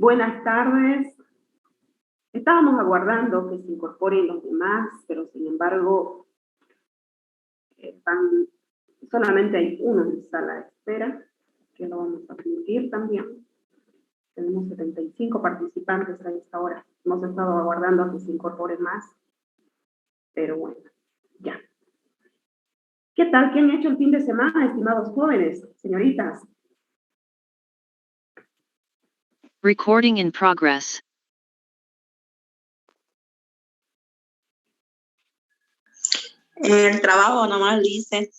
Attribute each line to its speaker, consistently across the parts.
Speaker 1: Buenas tardes. Estábamos aguardando que se incorporen los demás, pero sin embargo, solamente hay uno en sala de espera, que lo vamos a permitir también. Tenemos 75 participantes a esta hora. Hemos estado aguardando a que se incorporen más, pero bueno, ya. ¿Qué tal? ¿Qué han hecho el fin de semana, estimados jóvenes, señoritas?
Speaker 2: Recording in progress.
Speaker 3: El trabajo nomás lo hice.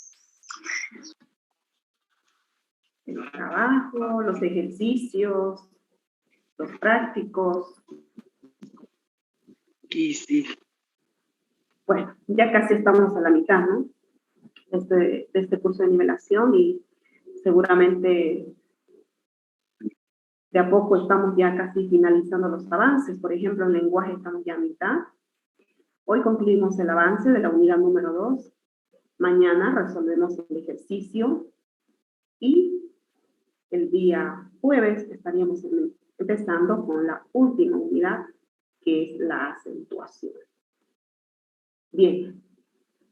Speaker 1: El trabajo, los ejercicios, los prácticos.
Speaker 3: Sí.
Speaker 1: Bueno, ya casi estamos a la mitad, ¿no? De este curso de nivelación y seguramente de a poco estamos ya casi finalizando los avances. Por ejemplo, en lenguaje estamos ya a mitad. Hoy concluimos el avance de la unidad número 2. Mañana resolvemos el ejercicio y el día jueves estaríamos empezando con la última unidad, que es la acentuación. Bien,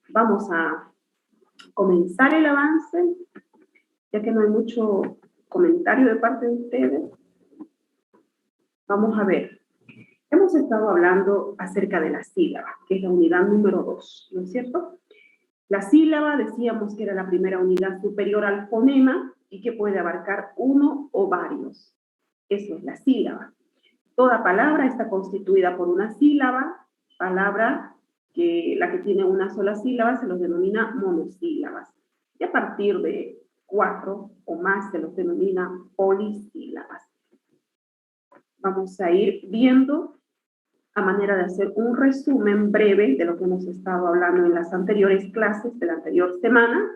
Speaker 1: vamos a comenzar el avance, ya que no hay mucho comentario de parte de ustedes. Vamos a ver. Hemos estado hablando acerca de la sílaba, que es la unidad número 2, ¿no es cierto? La sílaba decíamos que era la primera unidad superior al fonema y que puede abarcar uno o varios. Eso es la sílaba. Toda palabra está constituida por una sílaba. Palabra que la que tiene una sola sílaba se los denomina monosílabas. Y a partir de 4 o más se los denomina polisílabas. Vamos a ir viendo a manera de hacer un resumen breve de lo que hemos estado hablando en las anteriores clases de la anterior semana.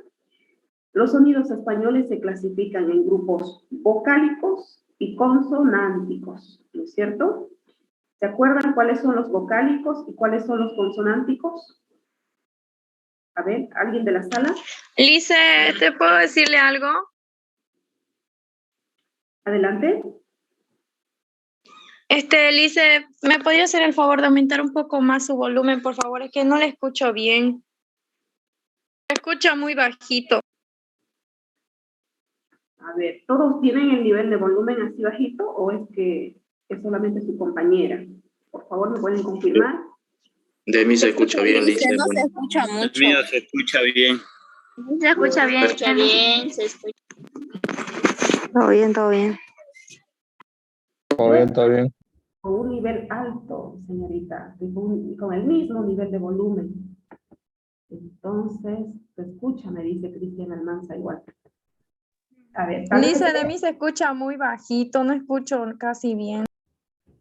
Speaker 1: Los sonidos españoles se clasifican en grupos vocálicos y consonánticos, ¿no es cierto? ¿Se acuerdan cuáles son los vocálicos y cuáles son los consonánticos? A ver, ¿alguien de la sala?
Speaker 4: Lice, ¿te puedo decirle algo?
Speaker 1: Adelante.
Speaker 4: Lice, ¿me podría hacer el favor de aumentar un poco más su volumen, por favor? Es que no le escucho bien. Se escucha muy bajito.
Speaker 1: A ver, ¿todos tienen el nivel de volumen así bajito o es que es solamente su compañera? Por favor, ¿me pueden confirmar?
Speaker 5: De mí se escucha bien, Lice.
Speaker 6: No se escucha mucho.
Speaker 5: El mío se escucha bien.
Speaker 6: Se escucha bien. Se escucha. Todo bien.
Speaker 7: Todo bien, todo bien.
Speaker 1: Con un nivel alto, señorita, con el mismo nivel de volumen. Entonces, se escucha, me dice Cristian Almanza igual. A ver,
Speaker 4: Lice, de mí se escucha muy bajito, no escucho casi bien.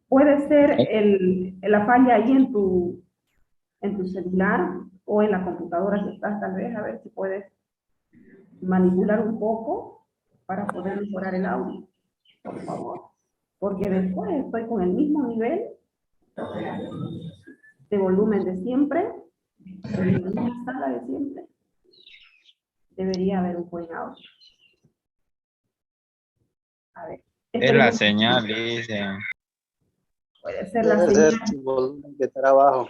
Speaker 1: Puede ser la falla ahí en tu celular o en la computadora que estás, tal vez, a ver si puedes manipular un poco para poder mejorar el audio, por favor. Porque después estoy con el mismo nivel de volumen de siempre, en la misma sala de siempre. Debería haber un buen audio. A ver.
Speaker 7: Es la señal, dice.
Speaker 1: Puede ser la señal.
Speaker 8: El volumen que está abajo.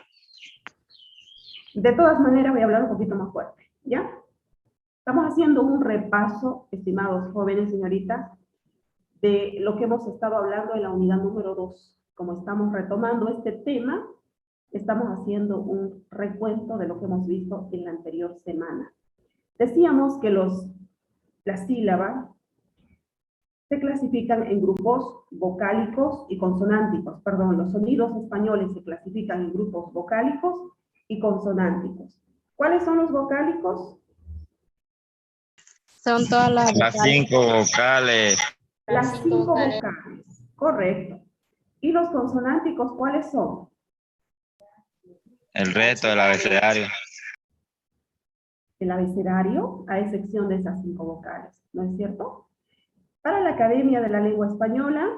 Speaker 1: De todas maneras, voy a hablar un poquito más fuerte, ¿ya? Estamos haciendo un repaso, estimados jóvenes, señoritas, de lo que hemos estado hablando en la unidad número 2. Como estamos retomando este tema, estamos haciendo un recuento de lo que hemos visto en la anterior semana. Decíamos que las sílabas se clasifican en grupos vocálicos y consonánticos. Perdón, los sonidos españoles se clasifican en grupos vocálicos y consonánticos. ¿Cuáles son los vocálicos?
Speaker 4: Son todas las
Speaker 7: 5 vocales.
Speaker 1: Las 5 vocales, correcto. ¿Y los consonánticos cuáles son?
Speaker 7: El resto del abecedario.
Speaker 1: El abecedario, a excepción de esas 5 vocales, ¿no es cierto? Para la Academia de la Lengua Española,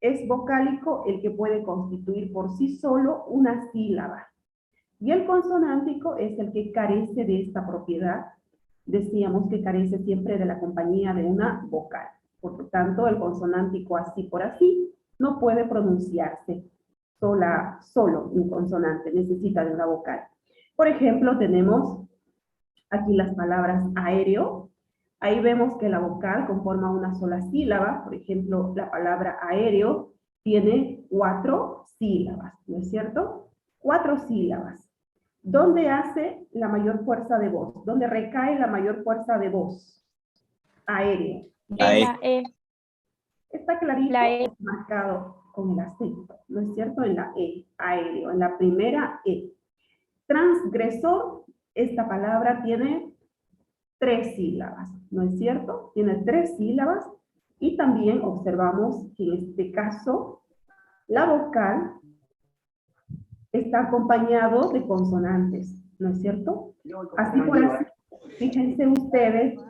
Speaker 1: es vocálico el que puede constituir por sí solo una sílaba. Y el consonántico es el que carece de esta propiedad. Decíamos que carece siempre de la compañía de una vocal. Por lo tanto, el consonántico así por así no puede pronunciarse solo un consonante, necesita de una vocal. Por ejemplo, tenemos aquí las palabras aéreo. Ahí vemos que la vocal conforma una sola sílaba. Por ejemplo, la palabra aéreo tiene 4 sílabas, ¿no es cierto? 4 sílabas. ¿Dónde hace la mayor fuerza de voz? ¿Dónde recae la mayor fuerza de voz? Aéreo.
Speaker 6: La E.
Speaker 1: Está clarito,
Speaker 6: La E.
Speaker 1: marcado con el acento, ¿no es cierto? En la E, aéreo, en la primera E. Transgresor, esta palabra tiene 3 sílabas, ¿no es cierto? Tiene 3 sílabas y también observamos que en este caso la vocal está acompañado de consonantes, ¿no es cierto? Así por así, fíjense ustedes,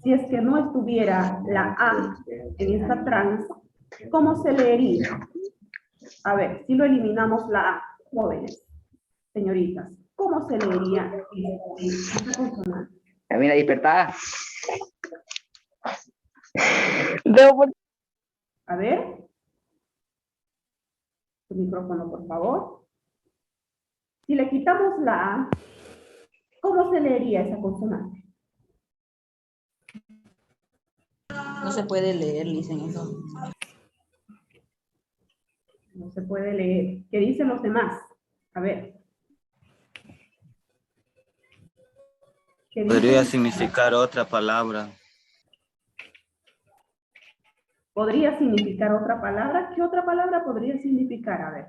Speaker 1: si es que no estuviera la A en esta trans, ¿cómo se leería? A ver, si lo eliminamos la A, jóvenes, señoritas, ¿cómo se leería esta consonante?
Speaker 9: Camina despertada.
Speaker 1: A ver. Tu micrófono, por favor. Si le quitamos la A, ¿cómo se leería esa consonante?
Speaker 3: No se puede leer, dicen eso.
Speaker 1: No se puede leer. ¿Qué dicen los demás? A ver. ¿Qué
Speaker 7: Podría
Speaker 1: dicen?
Speaker 7: significar otra palabra.
Speaker 1: ¿Podría significar otra palabra? ¿Qué otra palabra podría significar? A ver.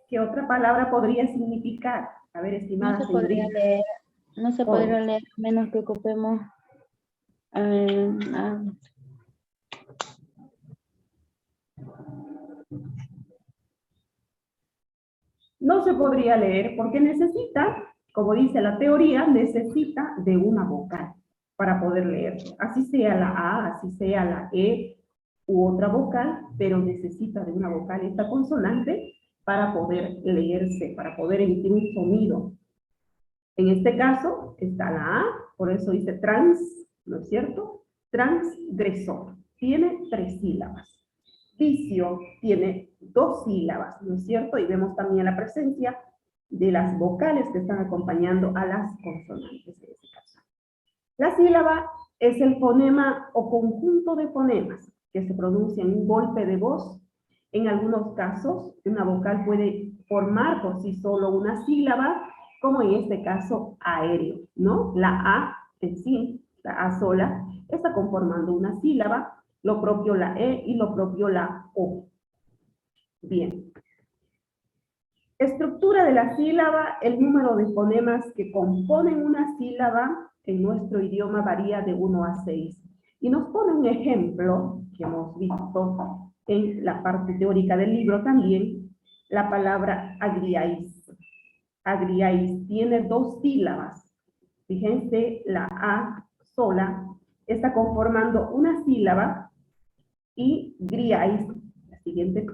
Speaker 1: ¿Qué otra palabra podría significar? A ver, estimada
Speaker 6: No se podría
Speaker 1: señorita.
Speaker 6: leer. No se
Speaker 1: Hola.
Speaker 6: podría leer a menos que ocupemos.
Speaker 1: No se podría leer porque necesita, como dice la teoría, necesita de una vocal para poder leer. Así sea la A, así sea la E u otra vocal, pero necesita de una vocal esta consonante para poder leerse, para poder emitir un sonido. En este caso está la A, por eso dice trans, ¿no es cierto? Transgresor. Tiene 3 sílabas. Vicio tiene 2 sílabas, ¿no es cierto? Y vemos también la presencia de las vocales que están acompañando a las consonantes en este caso. La sílaba es el fonema o conjunto de fonemas que se pronuncia en un golpe de voz. En algunos casos, una vocal puede formar por sí solo una sílaba, como en este caso aéreo, ¿no? La A en sí, la A sola, está conformando una sílaba, lo propio la E y lo propio la O. Bien. Estructura de la sílaba, el número de fonemas que componen una sílaba en nuestro idioma varía de 1 a 6. Y nos pone un ejemplo que hemos visto en la parte teórica del libro también, la palabra agriáis. Agriáis tiene 2 sílabas. Fíjense, la A sola está conformando una sílaba y griáis, la siguiente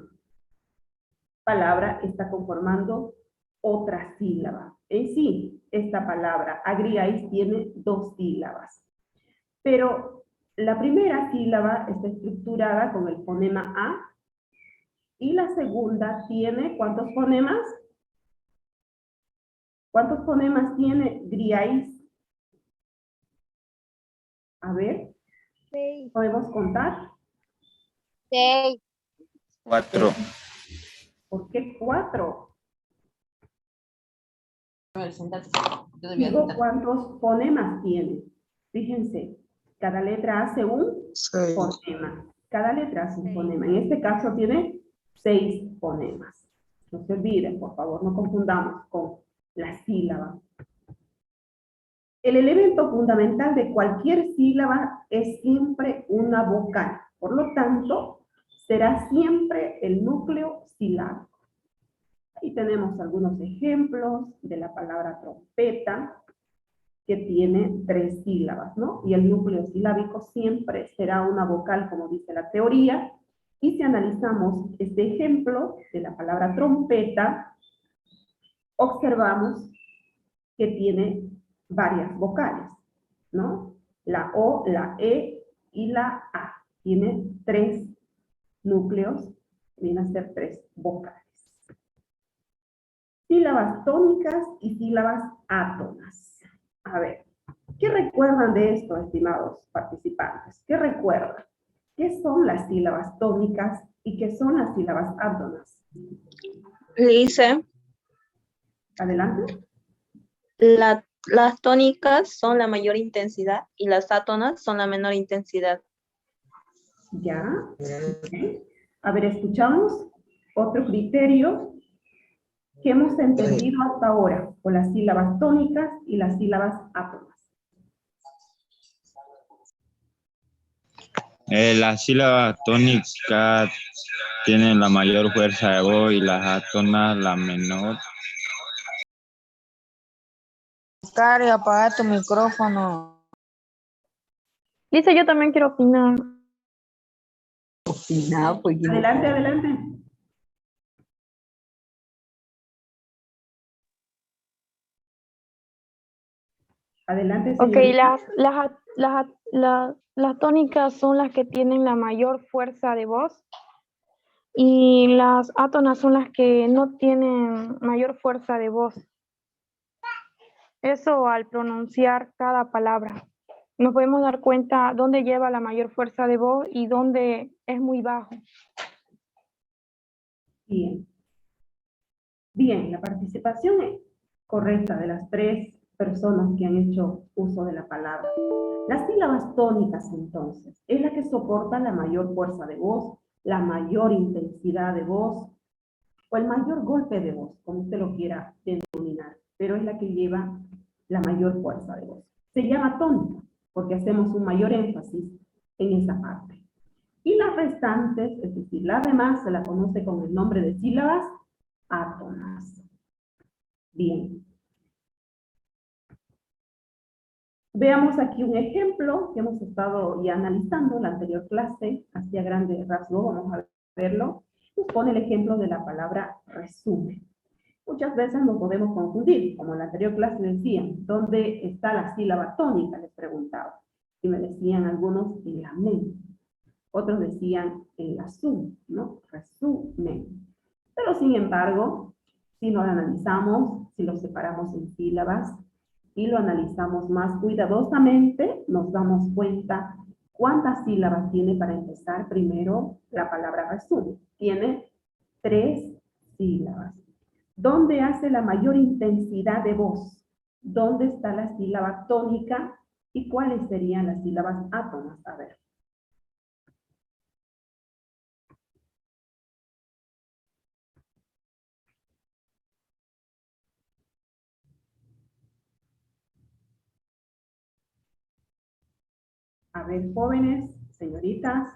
Speaker 1: palabra, está conformando otra sílaba. En sí, esta palabra agriáis tiene 2 sílabas. Pero la primera sílaba está estructurada con el fonema A y la segunda tiene, ¿cuántos fonemas? ¿Cuántos fonemas tiene griáis? A ver,
Speaker 6: 6.
Speaker 1: ¿podemos contar?
Speaker 6: 6.
Speaker 7: 4.
Speaker 1: ¿Por qué 4?
Speaker 3: Digo,
Speaker 1: ¿Cuántos fonemas tiene? Fíjense, cada letra hace un fonema. Cada letra hace un fonema. En este caso tiene 6 fonemas. No se olviden, por favor, no confundamos con la sílaba. El elemento fundamental de cualquier sílaba es siempre una vocal. Por lo tanto, será siempre el núcleo silábico. Ahí tenemos algunos ejemplos de la palabra trompeta, que tiene 3 sílabas, ¿no? Y el núcleo silábico siempre será una vocal, como dice la teoría. Y si analizamos este ejemplo de la palabra trompeta, observamos que tiene varias vocales, ¿no? La O, la E y la A. Tiene 3 núcleos, vienen a ser 3 vocales. Sílabas tónicas y sílabas átonas. A ver, ¿qué recuerdan de esto, estimados participantes? ¿Qué recuerdan? ¿Qué son las sílabas tónicas y qué son las sílabas átonas?
Speaker 3: Lice,
Speaker 1: Adelante.
Speaker 3: las tónicas son la mayor intensidad y las átonas son la menor intensidad.
Speaker 1: Ya. Ok. A ver, escuchamos otro criterio que hemos entendido hasta ahora con las sílabas tónicas y las sílabas átonas.
Speaker 7: Las sílabas tónicas tienen la mayor fuerza de voz y las átonas la menor.
Speaker 6: Cari, apaga tu micrófono.
Speaker 4: Lisa, yo también quiero opinar.
Speaker 1: Adelante, adelante. Adelante,
Speaker 4: Ok,
Speaker 1: señorita.
Speaker 4: las tónicas son las que tienen la mayor fuerza de voz y las átonas son las que no tienen mayor fuerza de voz. Eso al pronunciar cada palabra. Nos podemos dar cuenta dónde lleva la mayor fuerza de voz y dónde es muy bajo.
Speaker 1: Bien. Bien, la participación es correcta de las 3 personas que han hecho uso de la palabra. Las sílabas tónicas, entonces, es la que soporta la mayor fuerza de voz, la mayor intensidad de voz, o el mayor golpe de voz, como usted lo quiera denominar, pero es la que lleva la mayor fuerza de voz. Se llama tónica, porque hacemos un mayor énfasis en esa parte. Y las restantes, es decir, las demás, se la conoce con el nombre de sílabas átonas. Bien. Veamos aquí un ejemplo que hemos estado ya analizando en la anterior clase, hacia grandes rasgos, vamos a verlo. Nos pone el ejemplo de la palabra resumen. Muchas veces nos podemos confundir, como en la anterior clase decían, ¿dónde está la sílaba tónica? Les preguntaba. Y me decían algunos en la men, otros decían en la sum, ¿no? Resumen. Pero sin embargo, si lo analizamos, si lo separamos en sílabas y lo analizamos más cuidadosamente, nos damos cuenta cuántas sílabas tiene para empezar primero la palabra resumen. Tiene 3 sílabas. ¿Dónde hace la mayor intensidad de voz? ¿Dónde está la sílaba tónica? ¿Y cuáles serían las sílabas átonas? A ver. A ver, jóvenes, señoritas,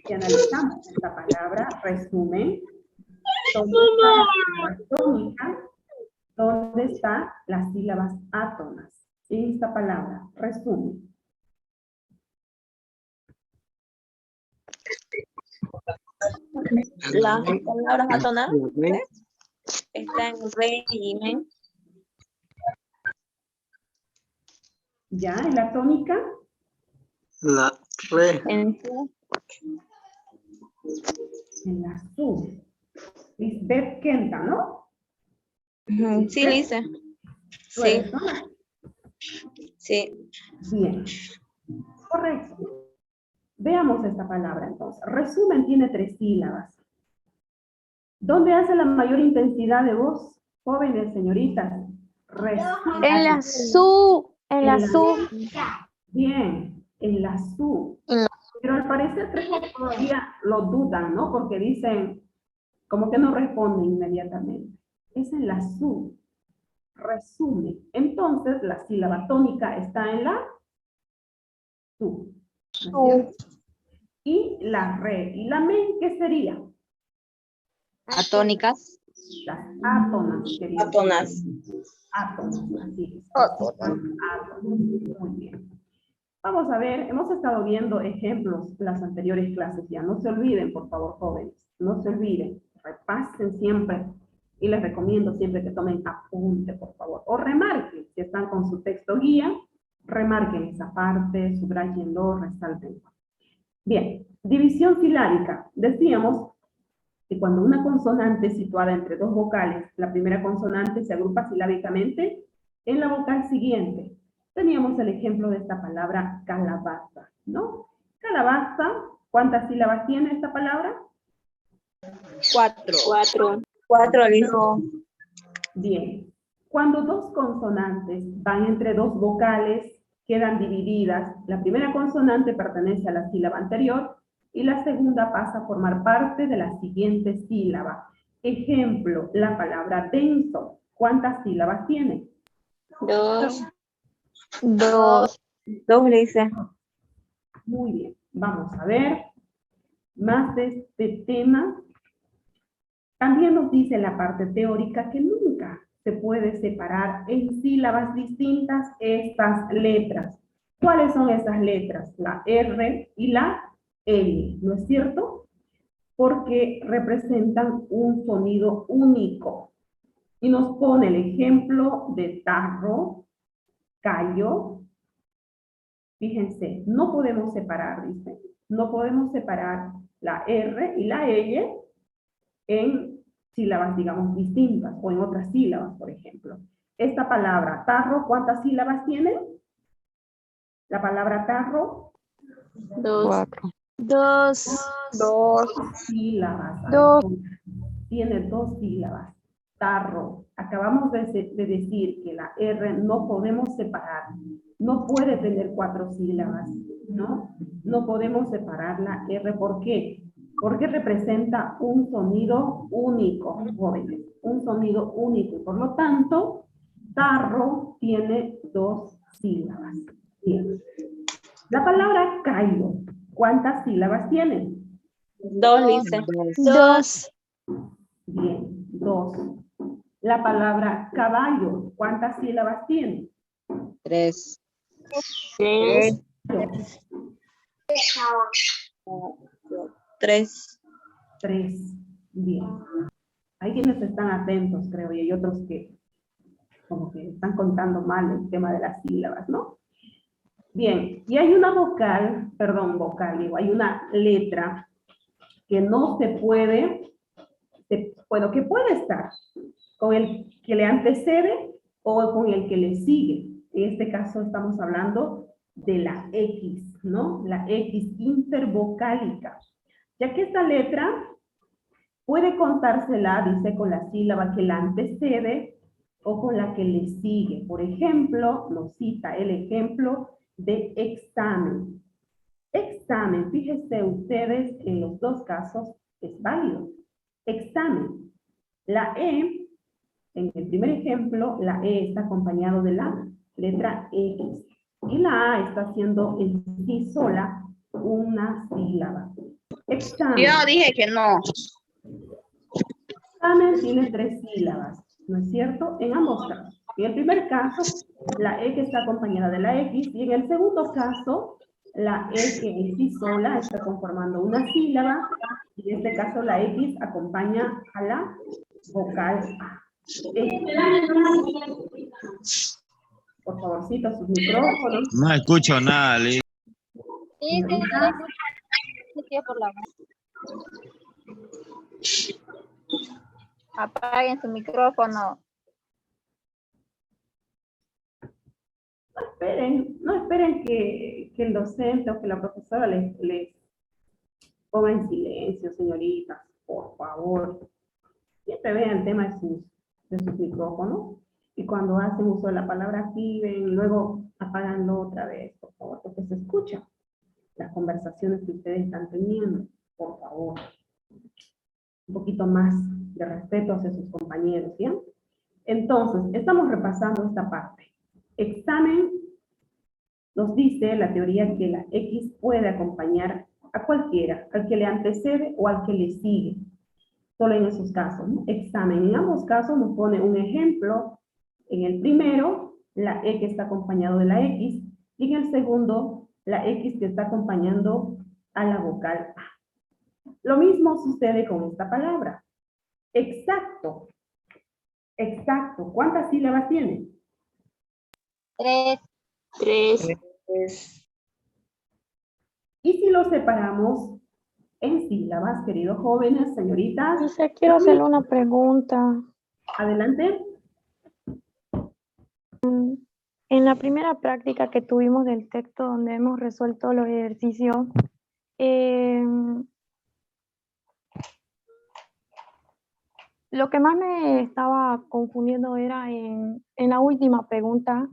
Speaker 1: si analizamos esta palabra, resumen, ¿dónde está la sílaba tónica? ¿Dónde están las sílabas átonas? En esta palabra, resumen.
Speaker 3: Las palabras átonas están en régimen.
Speaker 1: ¿Ya? ¿En la tónica?
Speaker 8: La re.
Speaker 3: En su,
Speaker 1: En la sub. Lisbeth Kenta, ¿no?
Speaker 3: sí, Lice.
Speaker 1: ¿Tú
Speaker 3: Sí,
Speaker 1: eres, no?
Speaker 3: sí.
Speaker 1: Bien. Correcto. Veamos esta palabra entonces. Resumen tiene 3 sílabas. ¿Dónde hace la mayor intensidad de voz? Jóvenes, señoritas. Resumen.
Speaker 4: En la su.
Speaker 1: Bien, en la su. Pero al parecer creo que todavía lo dudan, ¿no? Porque dicen, como que no responden inmediatamente. Es en la su. Resumen. Entonces, la sílaba tónica está en la su. ¿No es cierto? Y la re y la men, ¿qué sería?
Speaker 3: Atónicas.
Speaker 1: Las átonas. queridos.
Speaker 3: Átonas.
Speaker 1: Átonas, así es. Átonas. Muy bien. Vamos a ver, hemos estado viendo ejemplos en las anteriores clases ya. No se olviden, por favor, jóvenes. No se olviden. Repasen siempre. Y les recomiendo siempre que tomen apunte, por favor. O remarquen si están con su texto guía. Remarquen esa parte, subrayenlo, resáltenlo. Bien, división silábica. Decíamos que cuando una consonante es situada entre dos vocales, la primera consonante se agrupa silábicamente en la vocal siguiente. Teníamos el ejemplo de esta palabra calabaza, ¿no? Calabaza, ¿cuántas sílabas tiene esta palabra?
Speaker 3: 4. 4, listo.
Speaker 1: Bien. Cuando dos consonantes van entre dos vocales, quedan divididas. La primera consonante pertenece a la sílaba anterior y la segunda pasa a formar parte de la siguiente sílaba. Ejemplo, la palabra denso. ¿Cuántas sílabas tiene?
Speaker 3: 2. 2, le dice.
Speaker 1: Muy bien. Vamos a ver más de este tema. También nos dice la parte teórica que nunca se puede separar en sílabas distintas estas letras. ¿Cuáles son esas letras? La R y la L, ¿no es cierto? Porque representan un sonido único. Y nos pone el ejemplo de tarro, callo. Fíjense, no podemos separar, dice. No podemos separar la R y la L en sílabas, digamos, distintas o en otras sílabas, por ejemplo. Esta palabra tarro, ¿cuántas sílabas tiene? La palabra tarro.
Speaker 3: 2.
Speaker 4: 2.
Speaker 1: Sílabas.
Speaker 4: Dos.
Speaker 1: Tiene 2 sílabas. Tarro. Acabamos de decir que la R no podemos separar. No puede tener 4 sílabas, ¿no? No podemos separar la R. ¿Por qué? Porque representa un sonido único, jóvenes. Un sonido único. Por lo tanto, tarro tiene 2 sílabas. Bien. La palabra callo, ¿cuántas sílabas tiene?
Speaker 3: 2, le dice.
Speaker 4: 2.
Speaker 1: Bien, 2. La palabra caballo, ¿cuántas sílabas tiene?
Speaker 6: 3.
Speaker 3: 3.
Speaker 1: 3. Bien. Hay quienes están atentos, creo, y hay otros que como que están contando mal el tema de las sílabas, ¿no? Bien, y hay una vocal, hay una letra que no se puede, bueno, que puede estar con el que le antecede o con el que le sigue. En este caso estamos hablando de la X, ¿no? La X intervocálica. Ya que esta letra puede contársela, dice, con la sílaba que la antecede o con la que le sigue. Por ejemplo, nos cita el ejemplo de examen. Examen, fíjense ustedes, en los dos casos es válido. Examen. La E, en el primer ejemplo, la E está acompañado de la letra X. Y la A está haciendo en sí sola una sílaba. Examen.
Speaker 3: Yo dije que no.
Speaker 1: Examen tiene 3 sílabas, ¿no es cierto? En ambos casos. En el primer caso, la E que está acompañada de la X, y en el segundo caso, la E que en sí sola está conformando una sílaba, y en este caso la X acompaña a la vocal A. Por favorcito, sus micrófonos.
Speaker 7: No escucho nada, Liz.
Speaker 3: Apaguen su micrófono.
Speaker 1: No esperen que el docente o que la profesora les ponga en silencio, señoritas, por favor. Siempre vean el tema de sus micrófonos, y cuando hacen uso de la palabra activen, luego apáganlo otra vez, por favor, porque se escuchan las conversaciones que ustedes están teniendo, por favor. Un poquito más de respeto hacia sus compañeros, ¿bien? Entonces, estamos repasando esta parte. Examen nos dice la teoría que la X puede acompañar a cualquiera, al que le antecede o al que le sigue. Solo en esos casos, ¿no? Examen. En ambos casos nos pone un ejemplo. En el primero, la E que está acompañado de la X, y en el segundo, la X que está acompañando a la vocal A. Lo mismo sucede con esta palabra. Exacto. Exacto. ¿Cuántas sílabas tiene?
Speaker 3: 3. 3.
Speaker 1: Y si lo separamos en sílabas, queridos jóvenes, señoritas,
Speaker 4: Dice, quiero hacerle una pregunta.
Speaker 1: adelante.
Speaker 4: En la primera práctica que tuvimos del texto donde hemos resuelto los ejercicios, lo que más me estaba confundiendo era en la última pregunta,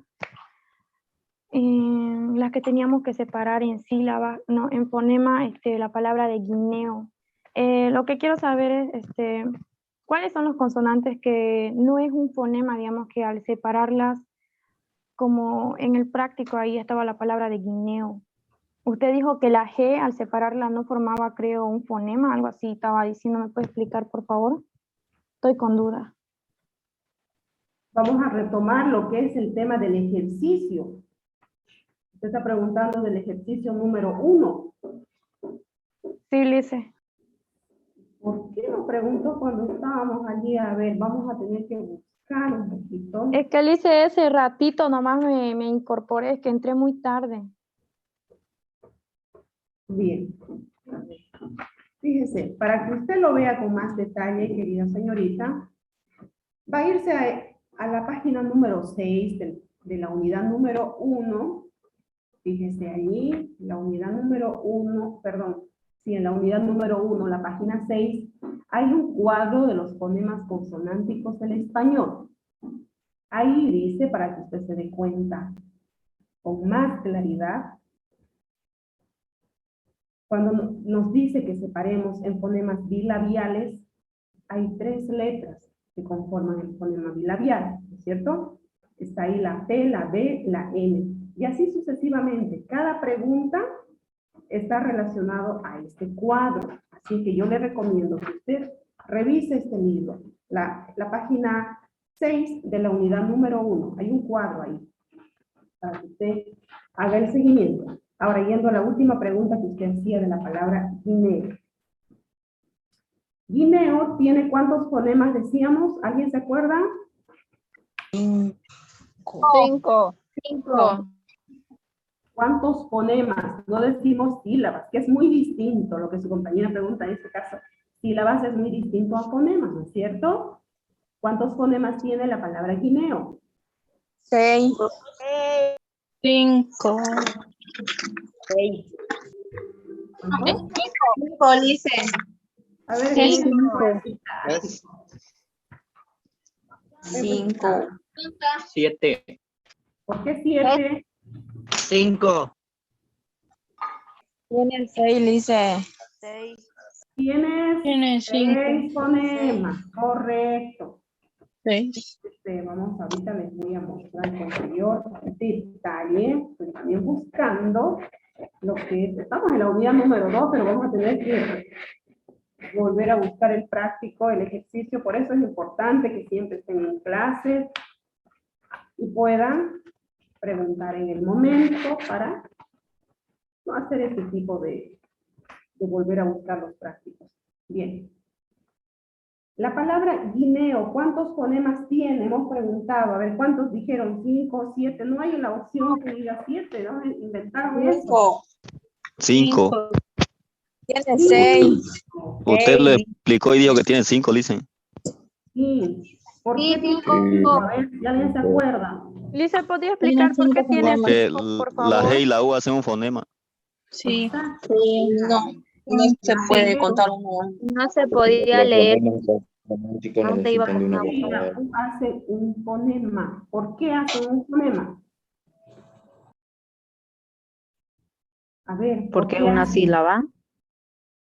Speaker 4: en la que teníamos que separar en sílabas, no, en fonema, la palabra de guineo. Lo que quiero saber es, ¿cuáles son los consonantes que no es un fonema, digamos, que al separarlas, como en el práctico ahí estaba la palabra de guineo? Usted dijo que la G al separarla no formaba, creo, un fonema, algo así estaba diciendo. ¿Me puede explicar, por favor? Estoy con duda.
Speaker 1: Vamos a retomar lo que es el tema del ejercicio. Usted está preguntando del ejercicio número 1.
Speaker 4: Sí, Lice.
Speaker 1: ¿Por qué lo preguntó cuando estábamos allí? A ver, vamos a tener que buscar un poquito.
Speaker 4: Es que Lice ese ratito nomás me incorporé, es que entré muy tarde.
Speaker 1: Bien. Fíjese, para que usted lo vea con más detalle, querida señorita, va a irse a la página número 6 de la unidad número 1. Fíjese allí, la unidad número 1, perdón, sí, en la unidad número 1, la página 6, hay un cuadro de los fonemas consonánticos del español. Ahí dice, para que usted se dé cuenta con más claridad, cuando nos dice que separemos en fonemas bilabiales, hay 3 letras que conforman el fonema bilabial, ¿no es cierto? Está ahí la P, la B, la N. Y así sucesivamente. Cada pregunta está relacionado a este cuadro. Así que yo le recomiendo que usted revise este libro. La página 6 de la unidad número 1. Hay un cuadro ahí para que usted haga el seguimiento. Ahora, yendo a la última pregunta que usted hacía de la palabra guineo. Guineo tiene ¿cuántos fonemas decíamos? ¿Alguien se acuerda?
Speaker 6: 5.
Speaker 3: 5.
Speaker 1: ¿Cuántos fonemas? No decimos sílabas, que es muy distinto lo que su compañera pregunta en este caso. Sílabas es muy distinto a fonemas, ¿no es cierto? ¿Cuántos fonemas tiene la palabra guineo?
Speaker 6: 6. 5.
Speaker 3: 6.
Speaker 1: ¿Cuántos?
Speaker 3: 5, Lice.
Speaker 1: A ver,
Speaker 3: Cinco.
Speaker 8: Es
Speaker 3: 5.
Speaker 8: 7.
Speaker 1: ¿Por qué 7?
Speaker 8: 5.
Speaker 6: Tiene el 6, Lice.
Speaker 1: Tienes
Speaker 6: Tiene
Speaker 1: 6 fonemas, correcto.
Speaker 6: 6.
Speaker 1: Vamos, ahorita les voy a mostrar el posterior detalle. Estoy también buscando lo que es. Estamos en la unidad número 2, pero vamos a tener que volver a buscar el práctico, el ejercicio. Por eso es importante que siempre estén en clases y puedan preguntar en el momento para no hacer ese tipo de volver a buscar los prácticos. Bien. La palabra guineo, ¿cuántos fonemas tiene? Hemos preguntado, a ver, ¿cuántos dijeron? 5, 7, no hay la opción que diga 7, ¿no? Inventaron eso.
Speaker 5: 5.
Speaker 6: Tiene 6.
Speaker 5: Usted lo explicó y dijo que tiene 5, dicen.
Speaker 1: Sí. ¿Por qué
Speaker 3: Sí,
Speaker 1: tiene 5? A ver, ¿ya alguien se acuerda?
Speaker 4: Lice, ¿podría explicar por qué tiene
Speaker 5: Porque
Speaker 4: 5, por
Speaker 5: la
Speaker 4: favor?
Speaker 5: G y la U hacen un fonema.
Speaker 6: Sí.
Speaker 1: Exacto.
Speaker 6: No se puede contar uno.
Speaker 3: No se podía leer.
Speaker 9: Romántico
Speaker 3: ¿Dónde iba
Speaker 9: necesitan de una
Speaker 1: La G y la
Speaker 9: vocal.
Speaker 1: U hacen un fonema. ¿Por qué hacen un fonema? A ver. ¿por
Speaker 10: Porque
Speaker 1: qué
Speaker 10: es una
Speaker 1: hacen?
Speaker 10: sílaba.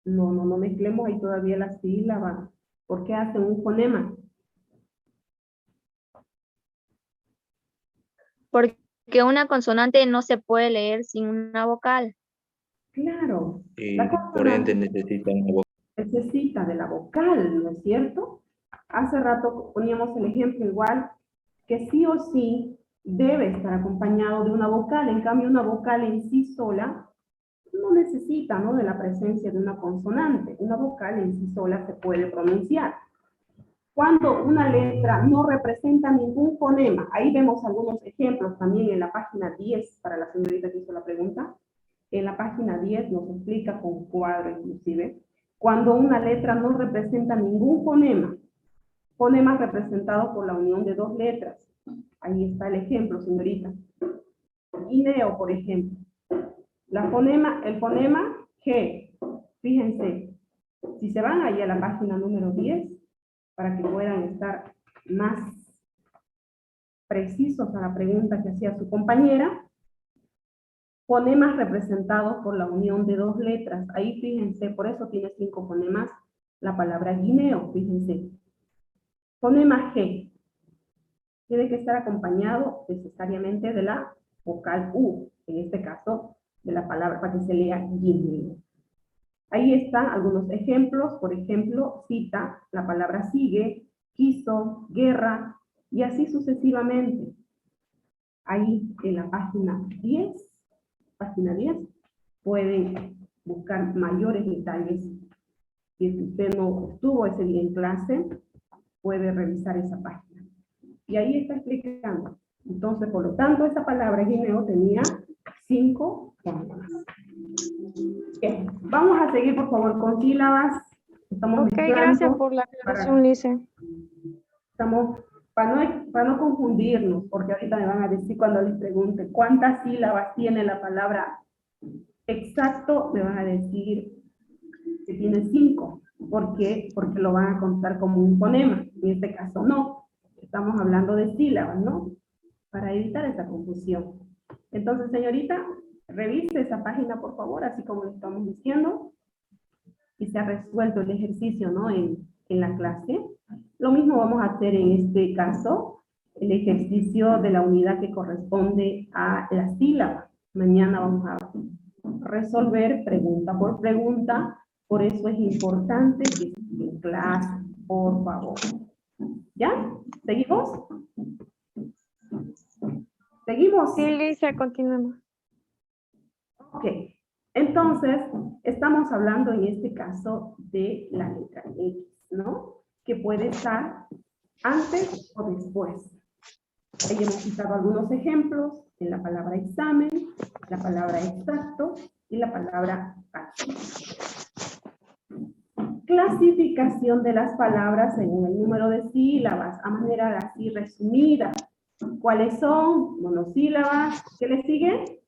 Speaker 1: No mezclemos ahí todavía las sílabas. ¿Por qué hacen un fonema?
Speaker 3: Porque una consonante no se puede leer sin una vocal.
Speaker 1: Claro.
Speaker 9: Y
Speaker 1: La
Speaker 9: por ende
Speaker 1: consonante
Speaker 9: necesitan una vocal.
Speaker 1: necesita de la vocal, ¿no es cierto? Hace rato poníamos el ejemplo igual, que sí o sí debe estar acompañado de una vocal. En cambio, una vocal en sí sola no necesita, ¿no?, de la presencia de una consonante. Una vocal en sí sola se puede pronunciar. Cuando una letra no representa ningún fonema, ahí vemos algunos ejemplos también en la página 10, para la señorita que hizo la pregunta. En la página 10 nos explica con un cuadro inclusive, cuando una letra no representa ningún fonema, fonemas representados por la unión de dos letras. Ahí está el ejemplo, señorita. Guineo, por ejemplo. El fonema G. Fíjense, si se van ahí a la página número 10, para que puedan estar más precisos a la pregunta que hacía su compañera, fonemas representados por la unión de dos letras. Ahí fíjense, por eso tiene 5 fonemas la palabra guineo, fíjense. Fonema G. Tiene que estar acompañado necesariamente de la vocal U, en este caso de la palabra, para que se lea guineo. Ahí están algunos ejemplos, por ejemplo, cita, la palabra sigue, quiso, guerra, y así sucesivamente. Ahí en la página 10, pueden buscar mayores detalles. Si usted no estuvo ese día en clase, puede revisar esa página. Y ahí está explicando. Entonces, por lo tanto, esa palabra guineo tenía 5 fonemas. Bien, vamos a seguir, por favor, con sílabas. Estamos
Speaker 4: Ok,
Speaker 1: mezclando
Speaker 4: gracias por la aclaración, Lice.
Speaker 1: para no confundirnos, porque ahorita me van a decir cuando les pregunte cuántas sílabas tiene la palabra exacto, me van a decir que tiene 5. ¿Por qué? Porque lo van a contar como un fonema. En este caso no. Estamos hablando de sílabas, ¿no? Para evitar esa confusión. Entonces, señorita, revise esa página, por favor, así como le estamos diciendo. Y se ha resuelto el ejercicio, ¿no? En la clase. Lo mismo vamos a hacer en este caso, el ejercicio de la unidad que corresponde a la sílaba. Mañana vamos a resolver pregunta por pregunta. Por eso es importante que estén en clase, por favor. ¿Ya? ¿Seguimos? ¿Seguimos?
Speaker 4: Sí, Lice, continuemos.
Speaker 1: Ok. Entonces, estamos hablando en este caso de la letra X, ¿no? Que puede estar antes o después. Ahí hemos citado algunos ejemplos en la palabra examen, la palabra exacto y la palabra acto. Clasificación de las palabras según el número de sílabas, a manera así resumida. ¿Cuáles son? Monosílabas. ¿Qué le sigue?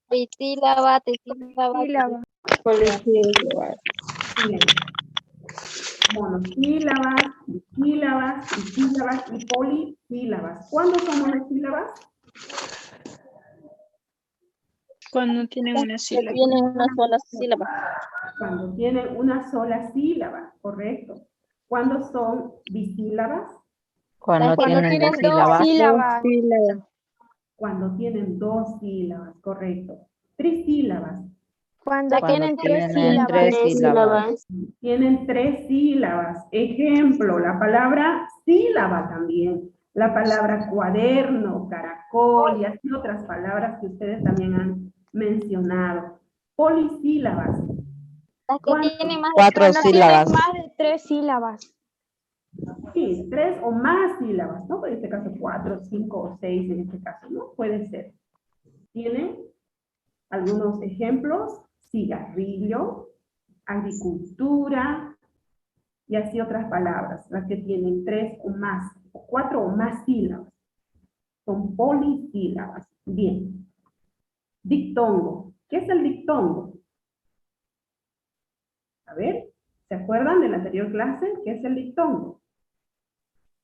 Speaker 3: Trisílaba, tesílaba,
Speaker 4: Sílaba.
Speaker 1: Bien. Monosílabas, disílabas, disílabas y polisílabas. ¿Cuándo son monosílabas?
Speaker 6: Cuando tienen una
Speaker 3: que
Speaker 6: sílaba.
Speaker 3: tienen una sola sílaba.
Speaker 1: Cuando tienen una sola sílaba, correcto. ¿Cuándo son bisílabas?
Speaker 3: Cuando
Speaker 4: Tienen dos sílabas.
Speaker 1: Cuando tienen 2 sílabas, correcto. Trisílabas.
Speaker 4: Cuando tienen 3 sílabas.
Speaker 1: Tienen 3 sílabas. Ejemplo, la palabra sílaba también. La palabra cuaderno, caracol y así otras palabras que ustedes también han mencionado. Polisílabas.
Speaker 3: Las que tienen más de
Speaker 4: Cuando tienen más de 3 sílabas.
Speaker 1: Sí, 3 o más sílabas, ¿no? En este caso 4, 5 o 6 en este caso, ¿no? Puede ser. Tienen algunos ejemplos: cigarrillo, agricultura y así otras palabras, las que tienen 3 o más, o 4 o más sílabas. Son polisílabas. Bien. Dictongo. ¿Qué es el dictongo? A ver, ¿se acuerdan de la anterior clase? ¿Qué es el dictongo?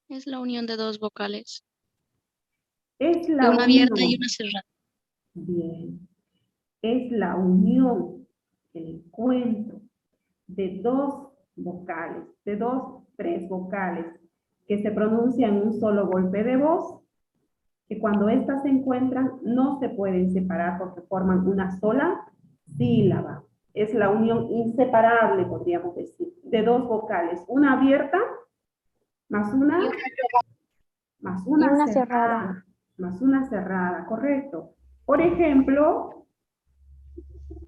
Speaker 10: Es la unión de dos vocales.
Speaker 1: Es
Speaker 10: De
Speaker 1: la
Speaker 10: una abierta y
Speaker 1: unión.
Speaker 10: una cerrada.
Speaker 1: Bien. Es la unión, el encuentro de 2 vocales, de 2, 3 vocales que se pronuncian en un solo golpe de voz, que cuando éstas se encuentran no se pueden separar porque forman una sola sílaba. Es la unión inseparable, podríamos decir, de 2 vocales, una abierta más una cerrada. Más una cerrada, correcto. Por ejemplo,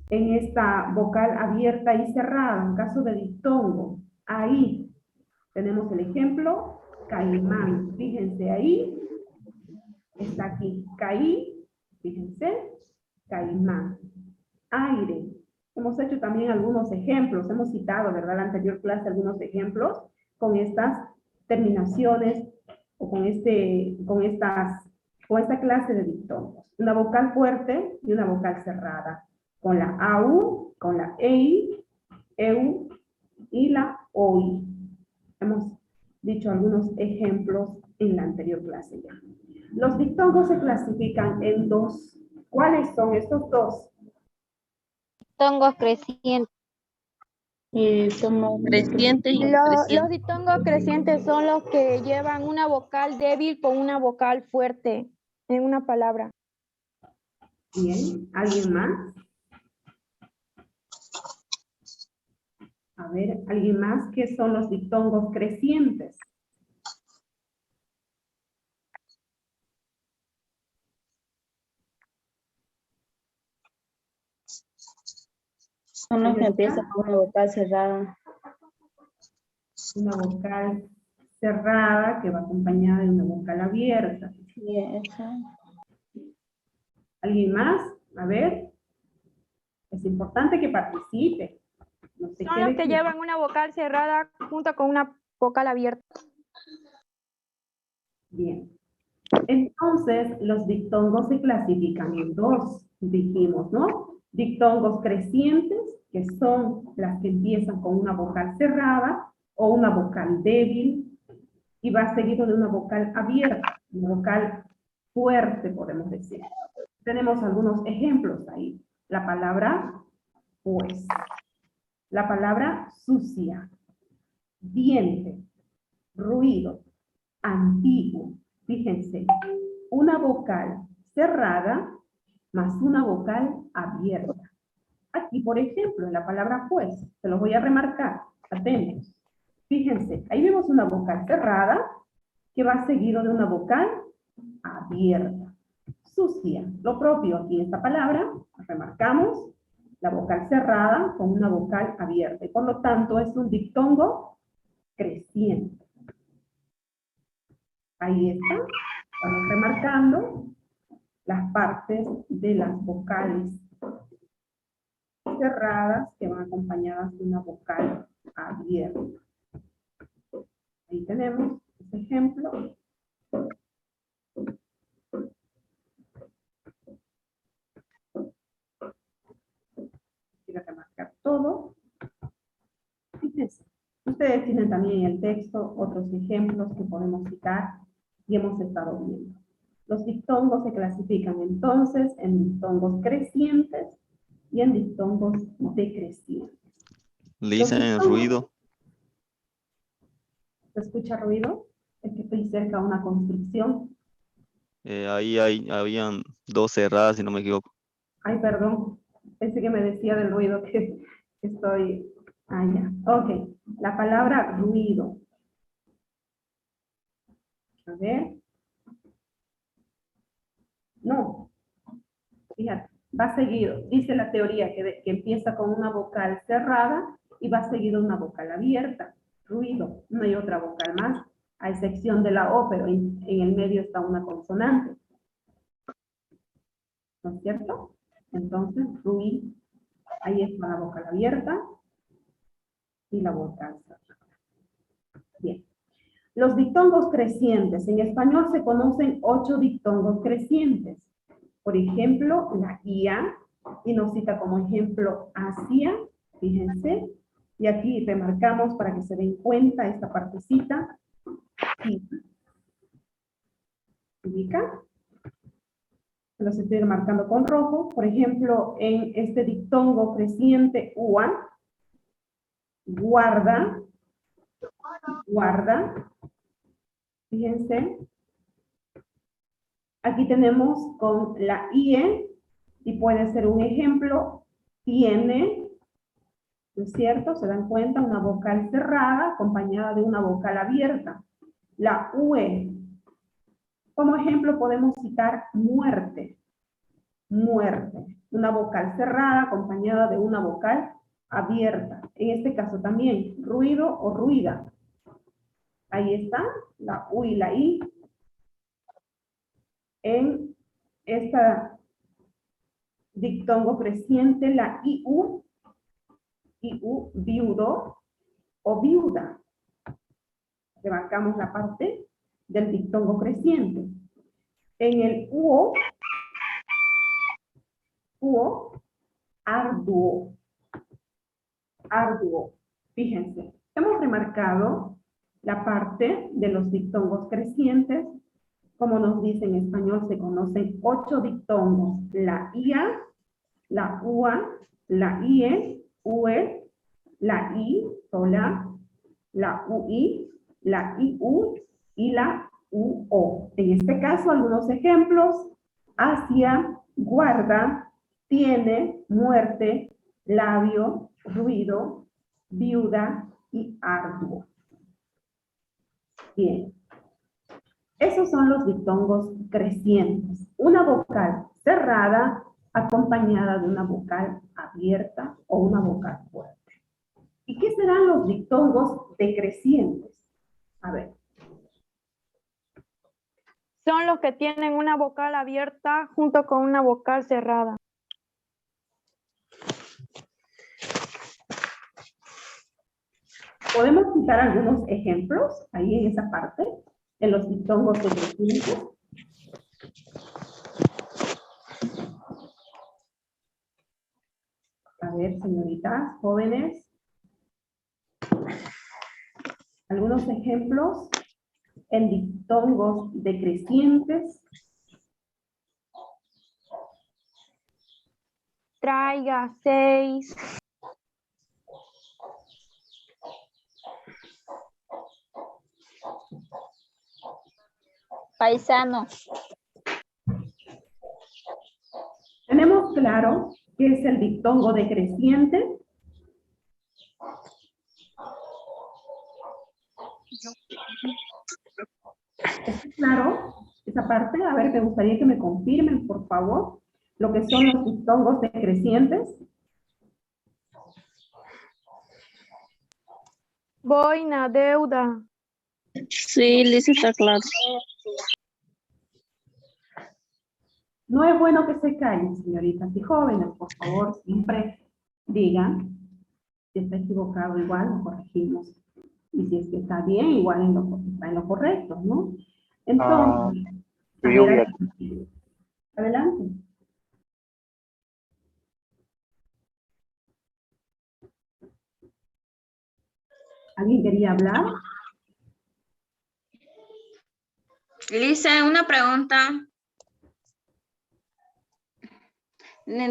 Speaker 1: en esta vocal abierta y cerrada, en caso de diptongo, ahí Tenemos el ejemplo, caimán. Fíjense ahí, está aquí, caí, fíjense, caimán. Aire. Hemos hecho también algunos ejemplos, hemos citado, ¿verdad? En la anterior clase algunos ejemplos con estas terminaciones o con esta clase de diptongos. Una vocal fuerte y una vocal cerrada. Con la AU, con la EI, EU y la OI. Hemos dicho algunos ejemplos en la anterior clase ya. Los diptongos se clasifican en dos. ¿Cuáles son estos dos?
Speaker 3: Diptongos crecientes.
Speaker 6: Como creciente y
Speaker 4: Los
Speaker 6: creciente.
Speaker 4: diptongos crecientes son los que llevan una vocal débil con una vocal fuerte en una palabra.
Speaker 1: Bien, ¿alguien más? A ver, ¿alguien más? ¿Qué son los diptongos crecientes?
Speaker 6: Son los que empiezan con una vocal cerrada.
Speaker 1: Una vocal cerrada que va acompañada de una vocal abierta.
Speaker 6: Sí, eso.
Speaker 1: ¿Alguien más? A ver. Es importante que participe. No se
Speaker 4: Son
Speaker 1: quede
Speaker 4: los que
Speaker 1: quieto.
Speaker 4: llevan una vocal cerrada junto con una vocal abierta.
Speaker 1: Bien. Entonces, los diptongos se clasifican en dos, dijimos, ¿no? Diptongos crecientes, que son las que empiezan con una vocal cerrada o una vocal débil, y va seguido de una vocal abierta, una vocal fuerte, podemos decir. Tenemos algunos ejemplos ahí. La palabra pues, la palabra sucia, diente, ruido, antiguo. Fíjense, una vocal cerrada más una vocal abierta. Aquí, por ejemplo, en la palabra pues, se los voy a remarcar, atentos. Fíjense, ahí vemos una vocal cerrada que va seguido de una vocal abierta. Sucia, lo propio aquí en esta palabra, remarcamos la vocal cerrada con una vocal abierta. Y por lo tanto es un diptongo creciente. Ahí está, estamos remarcando las partes de las vocales cerradas que van acompañadas de una vocal abierta. Ahí tenemos este ejemplo. Quiero remarcar todo. Fíjense, ustedes tienen también en el texto otros ejemplos que podemos citar y hemos estado viendo. Los diptongos se clasifican entonces en diptongos crecientes y en diptongos decrecientes.
Speaker 5: Le dicen ruido.
Speaker 1: ¿Se escucha ruido? Es que estoy cerca de una construcción.
Speaker 5: Habían dos cerradas, si no me equivoco.
Speaker 1: Ay, perdón. Pensé que me decía del ruido que estoy... Ah, ya. Ok. La palabra ruido. A ver. No. Fíjate. Va seguido. Dice la teoría que empieza con una vocal cerrada y va seguido una vocal abierta. Ruido. No hay otra vocal más, a excepción de la O, pero en el medio está una consonante. ¿No es cierto? Entonces, ruido. Ahí está la vocal abierta y la vocal cerrada. Bien. Los diptongos crecientes. En español se conocen 8 diptongos crecientes. Por ejemplo, la IA, y nos cita como ejemplo Asia, fíjense, y aquí remarcamos para que se den cuenta esta partecita. ¿Ubica? Los estoy marcando con rojo. Por ejemplo, en este diptongo creciente UA, guarda, guarda. Fíjense. Aquí tenemos con la IE, y puede ser un ejemplo, tiene, ¿no es cierto? Se dan cuenta, una vocal cerrada acompañada de una vocal abierta. La UE. Como ejemplo podemos citar muerte. Muerte. Una vocal cerrada acompañada de una vocal abierta. En este caso también, ruido o ruida. Ahí está, la U y la I. En esta dictongo creciente, la IU, viudo o viuda. Remarcamos la parte del dictongo creciente. En el UO, arduo. Arduo. Fíjense, hemos remarcado la parte de los dictongos crecientes. Como nos dice en español, se conocen 8 dictongos. La IA, la UA, la IE, UE, la I sola, la UI, la IU y la UO. En este caso, algunos ejemplos: hacia, guarda, tiene, muerte, labio, ruido, viuda y arduo. Bien. Esos son los dictongos crecientes. Una vocal cerrada acompañada de una vocal abierta o una vocal fuerte. ¿Y qué serán los dictongos decrecientes? A ver.
Speaker 4: Son los que tienen una vocal abierta junto con una vocal cerrada.
Speaker 1: ¿Podemos citar algunos ejemplos ahí en esa parte? En los dictongos decrecientes. A ver, señoritas, jóvenes. Algunos ejemplos en dictongos decrecientes.
Speaker 4: Traiga, 6.
Speaker 6: Paisano.
Speaker 1: ¿Tenemos claro qué es el dictongo decreciente? ¿Está claro esa parte? A ver, me gustaría que me confirmen, por favor, lo que son los dictongos decrecientes.
Speaker 4: Boina, deuda.
Speaker 10: Sí, Liz, está claro.
Speaker 1: No es bueno que se callen, señoritas y jóvenes, por favor, siempre digan si está equivocado, igual lo corregimos. Y si es que está bien, igual está en lo correcto, ¿no? Entonces, a ver, adelante. ¿Alguien quería hablar?
Speaker 6: Lisa, una pregunta.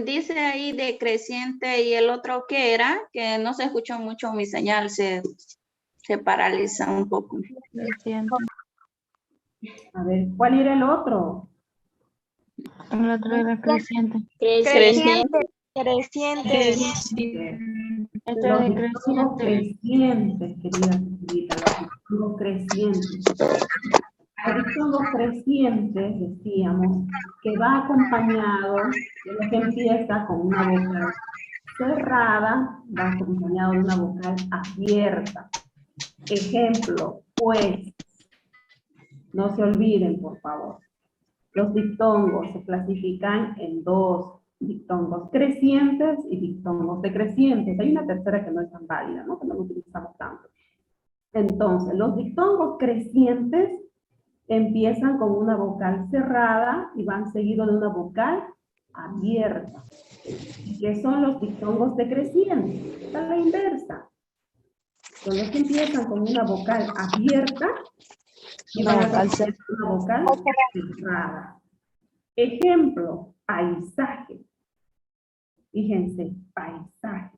Speaker 6: Dice ahí decreciente y el otro ¿qué era? Que no se escuchó mucho mi señal, se paraliza un poco.
Speaker 1: A ver, ¿cuál era el otro?
Speaker 10: El otro era creciente.
Speaker 6: Creciente.
Speaker 3: Creciente.
Speaker 1: Los dictongos crecientes, queridas señoritas, los dictongos crecientes. Los dictongos crecientes, decíamos, que va acompañado de lo que empieza con una vocal cerrada, va acompañado de una vocal abierta. Ejemplo, pues. No se olviden, por favor. Los dictongos se clasifican en 2, dictongos crecientes y dictongos decrecientes. Hay una tercera que no es tan válida, ¿no? Que no lo utilizamos tanto. Entonces, los dictongos crecientes empiezan con una vocal cerrada y van seguidos de una vocal abierta. ¿Qué son los dictongos decrecientes? Esta es la inversa. Son los que empiezan con una vocal abierta y van a tener una vocal cerrada. Ejemplo, paisaje. Fíjense, paisaje.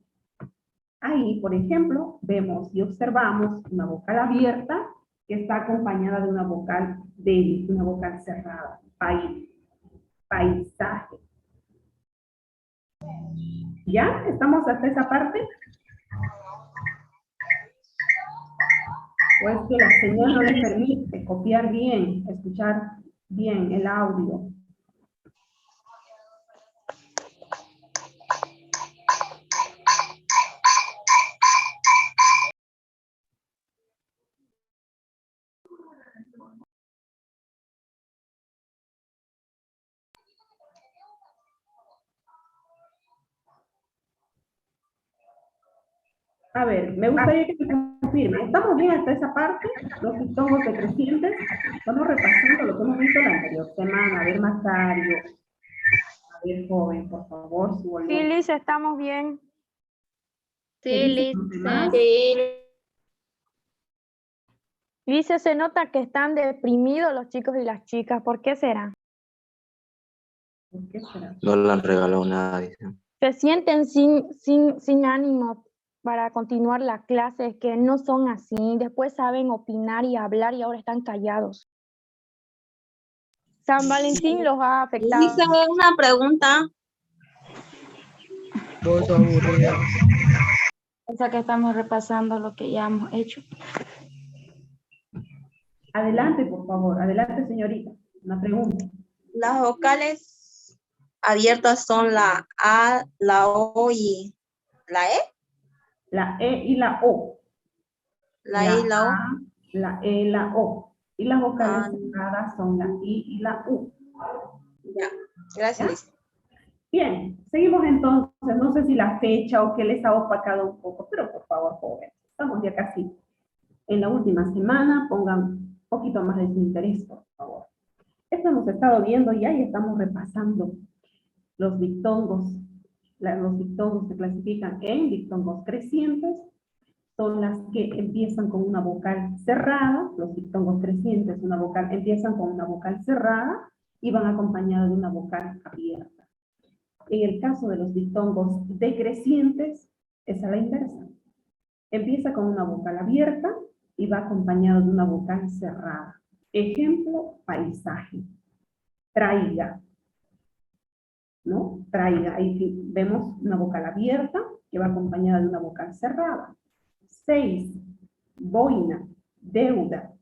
Speaker 1: Ahí, por ejemplo, vemos y observamos una vocal abierta que está acompañada de una vocal débil, una vocal cerrada. Paisaje. ¿Ya? ¿Estamos hasta esa parte? ¿O es que la señal no les permite copiar bien, escuchar bien el audio? A ver, me gustaría que me confirme. ¿Estamos bien hasta esa parte? Los diptongos decrecientes. Estamos repasando lo que hemos visto la anterior semana. A ver, Macario. A ver, joven, por favor, su
Speaker 4: Sí,
Speaker 1: volumen.
Speaker 4: Liz, estamos bien.
Speaker 1: ¿Qué
Speaker 10: Sí,
Speaker 1: dicen los demás?
Speaker 4: Liz, se nota que están deprimidos los chicos y las chicas. ¿Por qué será?
Speaker 1: ¿Por qué será?
Speaker 9: No le han regalado nada, dicen.
Speaker 4: Se sienten sin ánimo para continuar la clase, es que no son así. Después saben opinar y hablar y ahora están callados. San Valentín los ha afectado.
Speaker 3: Hice una pregunta.
Speaker 8: Vos aburrido.
Speaker 10: O sea que estamos repasando lo que ya hemos hecho.
Speaker 1: Adelante, por favor. Adelante, señorita. Una pregunta.
Speaker 3: Las vocales abiertas son la A, la O y la E.
Speaker 1: La E y la O.
Speaker 3: La E y la O.
Speaker 1: A, la E y la O. Y las vocales
Speaker 3: Ah.
Speaker 1: cerradas son la I y la U.
Speaker 3: Ya. Gracias, Liz.
Speaker 1: Bien, seguimos entonces. No sé si la fecha o qué les ha opacado un poco, pero por favor, jóvenes, estamos ya casi en la última semana. Pongan un poquito más de su interés, por favor. Esto hemos estado viendo ya y estamos repasando los diptongos. Los diptongos se clasifican en diptongos crecientes. Son las que empiezan con una vocal cerrada. Los diptongos crecientes empiezan con una vocal cerrada y van acompañados de una vocal abierta. En el caso de los diptongos decrecientes, es a la inversa. Empieza con una vocal abierta y va acompañado de una vocal cerrada. Ejemplo, paisaje. Traiga. ¿No? Traiga. Ahí vemos una vocal abierta que va acompañada de una vocal cerrada. 6. Boina. Deuda.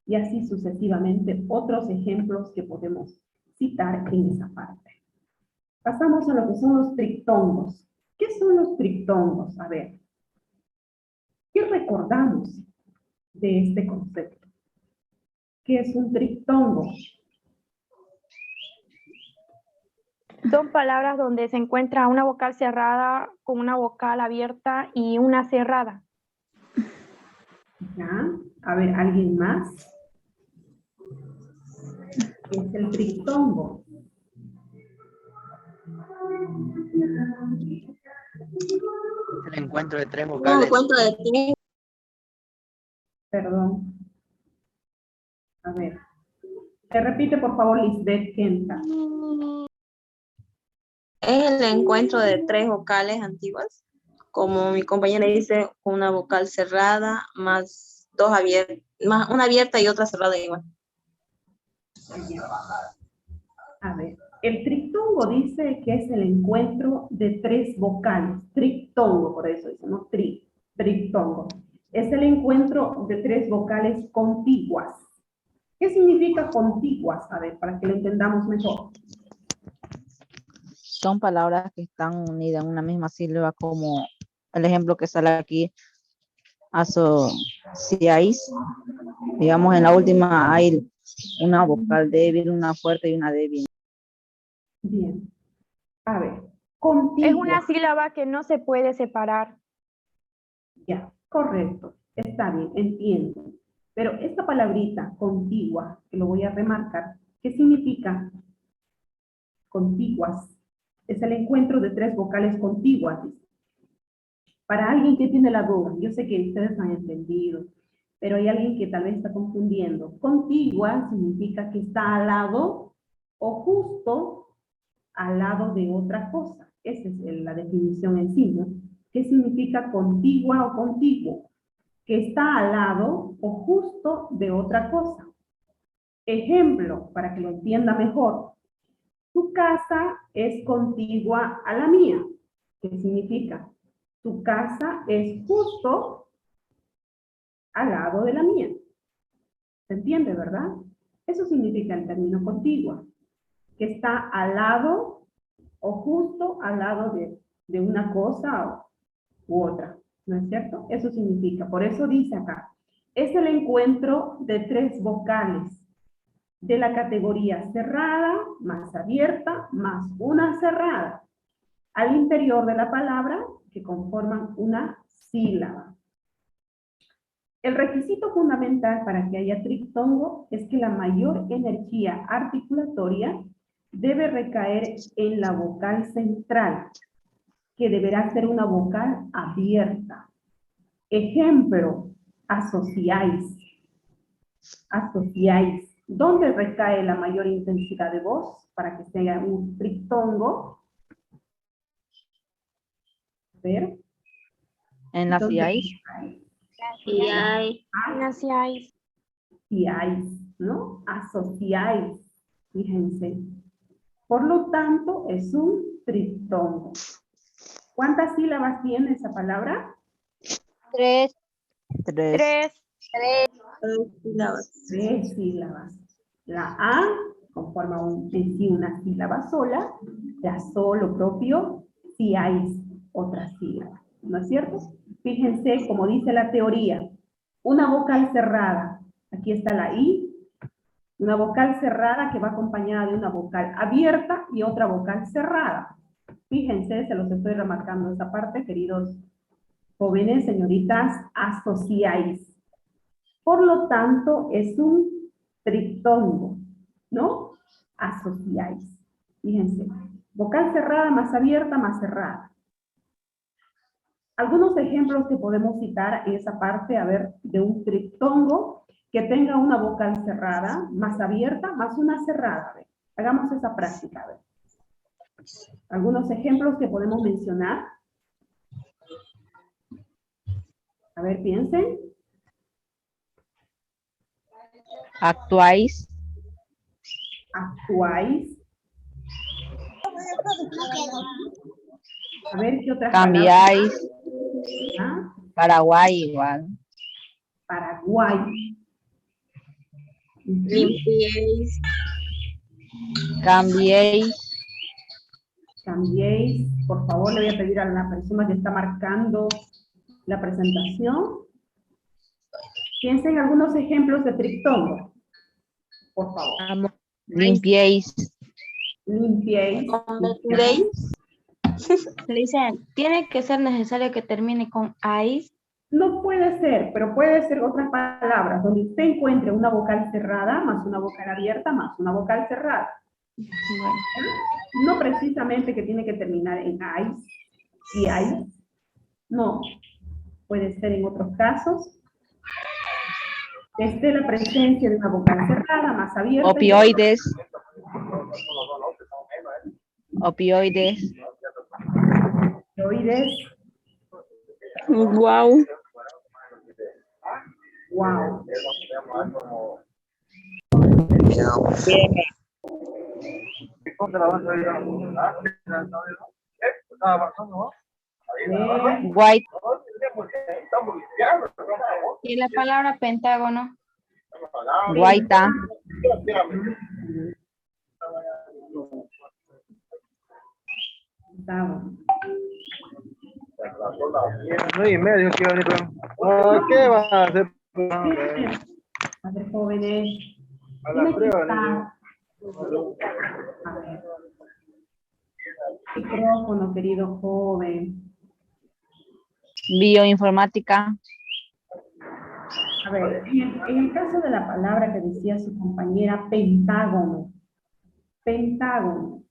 Speaker 1: Y así sucesivamente otros ejemplos que podemos citar en esa parte. Pasamos a lo que son los triptongos. ¿Qué son los triptongos? A ver, ¿qué recordamos de este concepto? ¿Qué es un triptongo?
Speaker 4: Son palabras donde se encuentra una vocal cerrada con una vocal abierta y una cerrada.
Speaker 1: ¿Ya? A ver, ¿alguien más? ¿Qué es el triptongo?
Speaker 8: El encuentro de tres
Speaker 3: Un
Speaker 8: vocales.
Speaker 3: encuentro de tres.
Speaker 1: Perdón. A ver. Te repite, por favor, Lisbeth Kenta.
Speaker 3: Es el encuentro de tres vocales antiguas. Como mi compañera dice, una vocal cerrada más dos abiertas, más una abierta y otra cerrada igual.
Speaker 1: A ver, el triptongo dice que es el encuentro de tres vocales. Triptongo, por eso dice, ¿no? Triptongo. Es el encuentro de tres vocales contiguas. ¿Qué significa contiguas? A ver, para que lo entendamos mejor.
Speaker 11: Son palabras que están unidas en una misma sílaba, como el ejemplo que sale aquí, asociáis. Digamos, en la última hay una vocal débil, una fuerte y una débil.
Speaker 1: Bien. A ver, contigua.
Speaker 4: Es una sílaba que no se puede separar.
Speaker 1: Ya, correcto. Está bien, entiendo. Pero esta palabrita, contigua, que lo voy a remarcar, ¿qué significa? Contiguas. Es el encuentro de tres vocales contiguas. Para alguien que tiene la duda, yo sé que ustedes han entendido, pero hay alguien que tal vez está confundiendo. Contigua significa que está al lado o justo al lado de otra cosa. Esa es la definición en sí, ¿no? ¿Qué significa contigua o contiguo? Que está al lado o justo de otra cosa. Ejemplo, para que lo entienda mejor. Tu casa es contigua a la mía. ¿Qué significa? Tu casa es justo al lado de la mía. ¿Se entiende, verdad? Eso significa el término contigua. Que está al lado o justo al lado de una cosa u otra. ¿No es cierto? Eso significa. Por eso dice acá. Es el encuentro de tres vocales de la categoría cerrada, más abierta, más una cerrada. Al interior de la palabra, que conforman una sílaba. El requisito fundamental para que haya triptongo es que la mayor energía articulatoria debe recaer en la vocal central, que deberá ser una vocal abierta. Ejemplo, asociáis. Asociáis. ¿Dónde recae la mayor intensidad de voz para que sea un triptongo? A ver.
Speaker 11: En la
Speaker 1: ¿Dónde
Speaker 11: CIAIS.
Speaker 1: recae?
Speaker 4: Asociáis.
Speaker 1: Asociáis, ¿no? Asociáis. Fíjense. Por lo tanto, es un triptongo. ¿Cuántas sílabas tiene esa palabra?
Speaker 11: 3.
Speaker 4: 3.
Speaker 1: 3 sílabas. La A conforma en sí una sílaba sola, la so lo propio, si hay otra sílaba, ¿no es cierto? Fíjense, como dice la teoría, una vocal cerrada, aquí está la I, una vocal cerrada que va acompañada de una vocal abierta y otra vocal cerrada. Fíjense, se los estoy remarcando esa parte, queridos jóvenes, señoritas, asociáis. Por lo tanto, es un triptongo, ¿no? Asociáis. Fíjense, vocal cerrada más abierta más cerrada. Algunos ejemplos que podemos citar en esa parte, a ver, de un triptongo que tenga una vocal cerrada, más abierta, más una cerrada. A ver, hagamos esa práctica, a ver. Algunos ejemplos que podemos mencionar. A ver, piensen.
Speaker 11: Actuáis.
Speaker 1: Actuáis. A ver, ¿qué otras
Speaker 11: Cambiáis.
Speaker 1: palabras? ¿Ah?
Speaker 11: Paraguay igual.
Speaker 1: Paraguay.
Speaker 3: Limpiéis.
Speaker 11: Cambiéis.
Speaker 1: Cambiéis. Por favor, le voy a pedir a la persona que está marcando la presentación. Piensen algunos ejemplos de triptongo. Por favor.
Speaker 11: Limpiéis.
Speaker 1: Limpiéis.
Speaker 10: Le dicen, ¿tiene que ser necesario que termine con AIS?
Speaker 1: No puede ser, pero puede ser otras palabras, donde usted encuentre una vocal cerrada, más una vocal abierta, más una vocal cerrada.
Speaker 10: Bueno.
Speaker 1: No precisamente que tiene que terminar en AIS, si hay. No. Puede ser en otros casos. Esté la presencia de una vocal cerrada, más abierta.
Speaker 11: Opioides. Opioides.
Speaker 1: Opioides.
Speaker 3: Wow.
Speaker 1: Wow.
Speaker 11: White.
Speaker 10: Y la palabra pentágono.
Speaker 11: Guaita.
Speaker 12: ¿Qué va a hacer?
Speaker 1: A ver, jóvenes.
Speaker 12: A la prueba.
Speaker 1: A ver. Micrófono, querido joven.
Speaker 11: Bioinformática.
Speaker 1: A ver, en el caso de la palabra que decía su compañera, pentágono. Pentágono.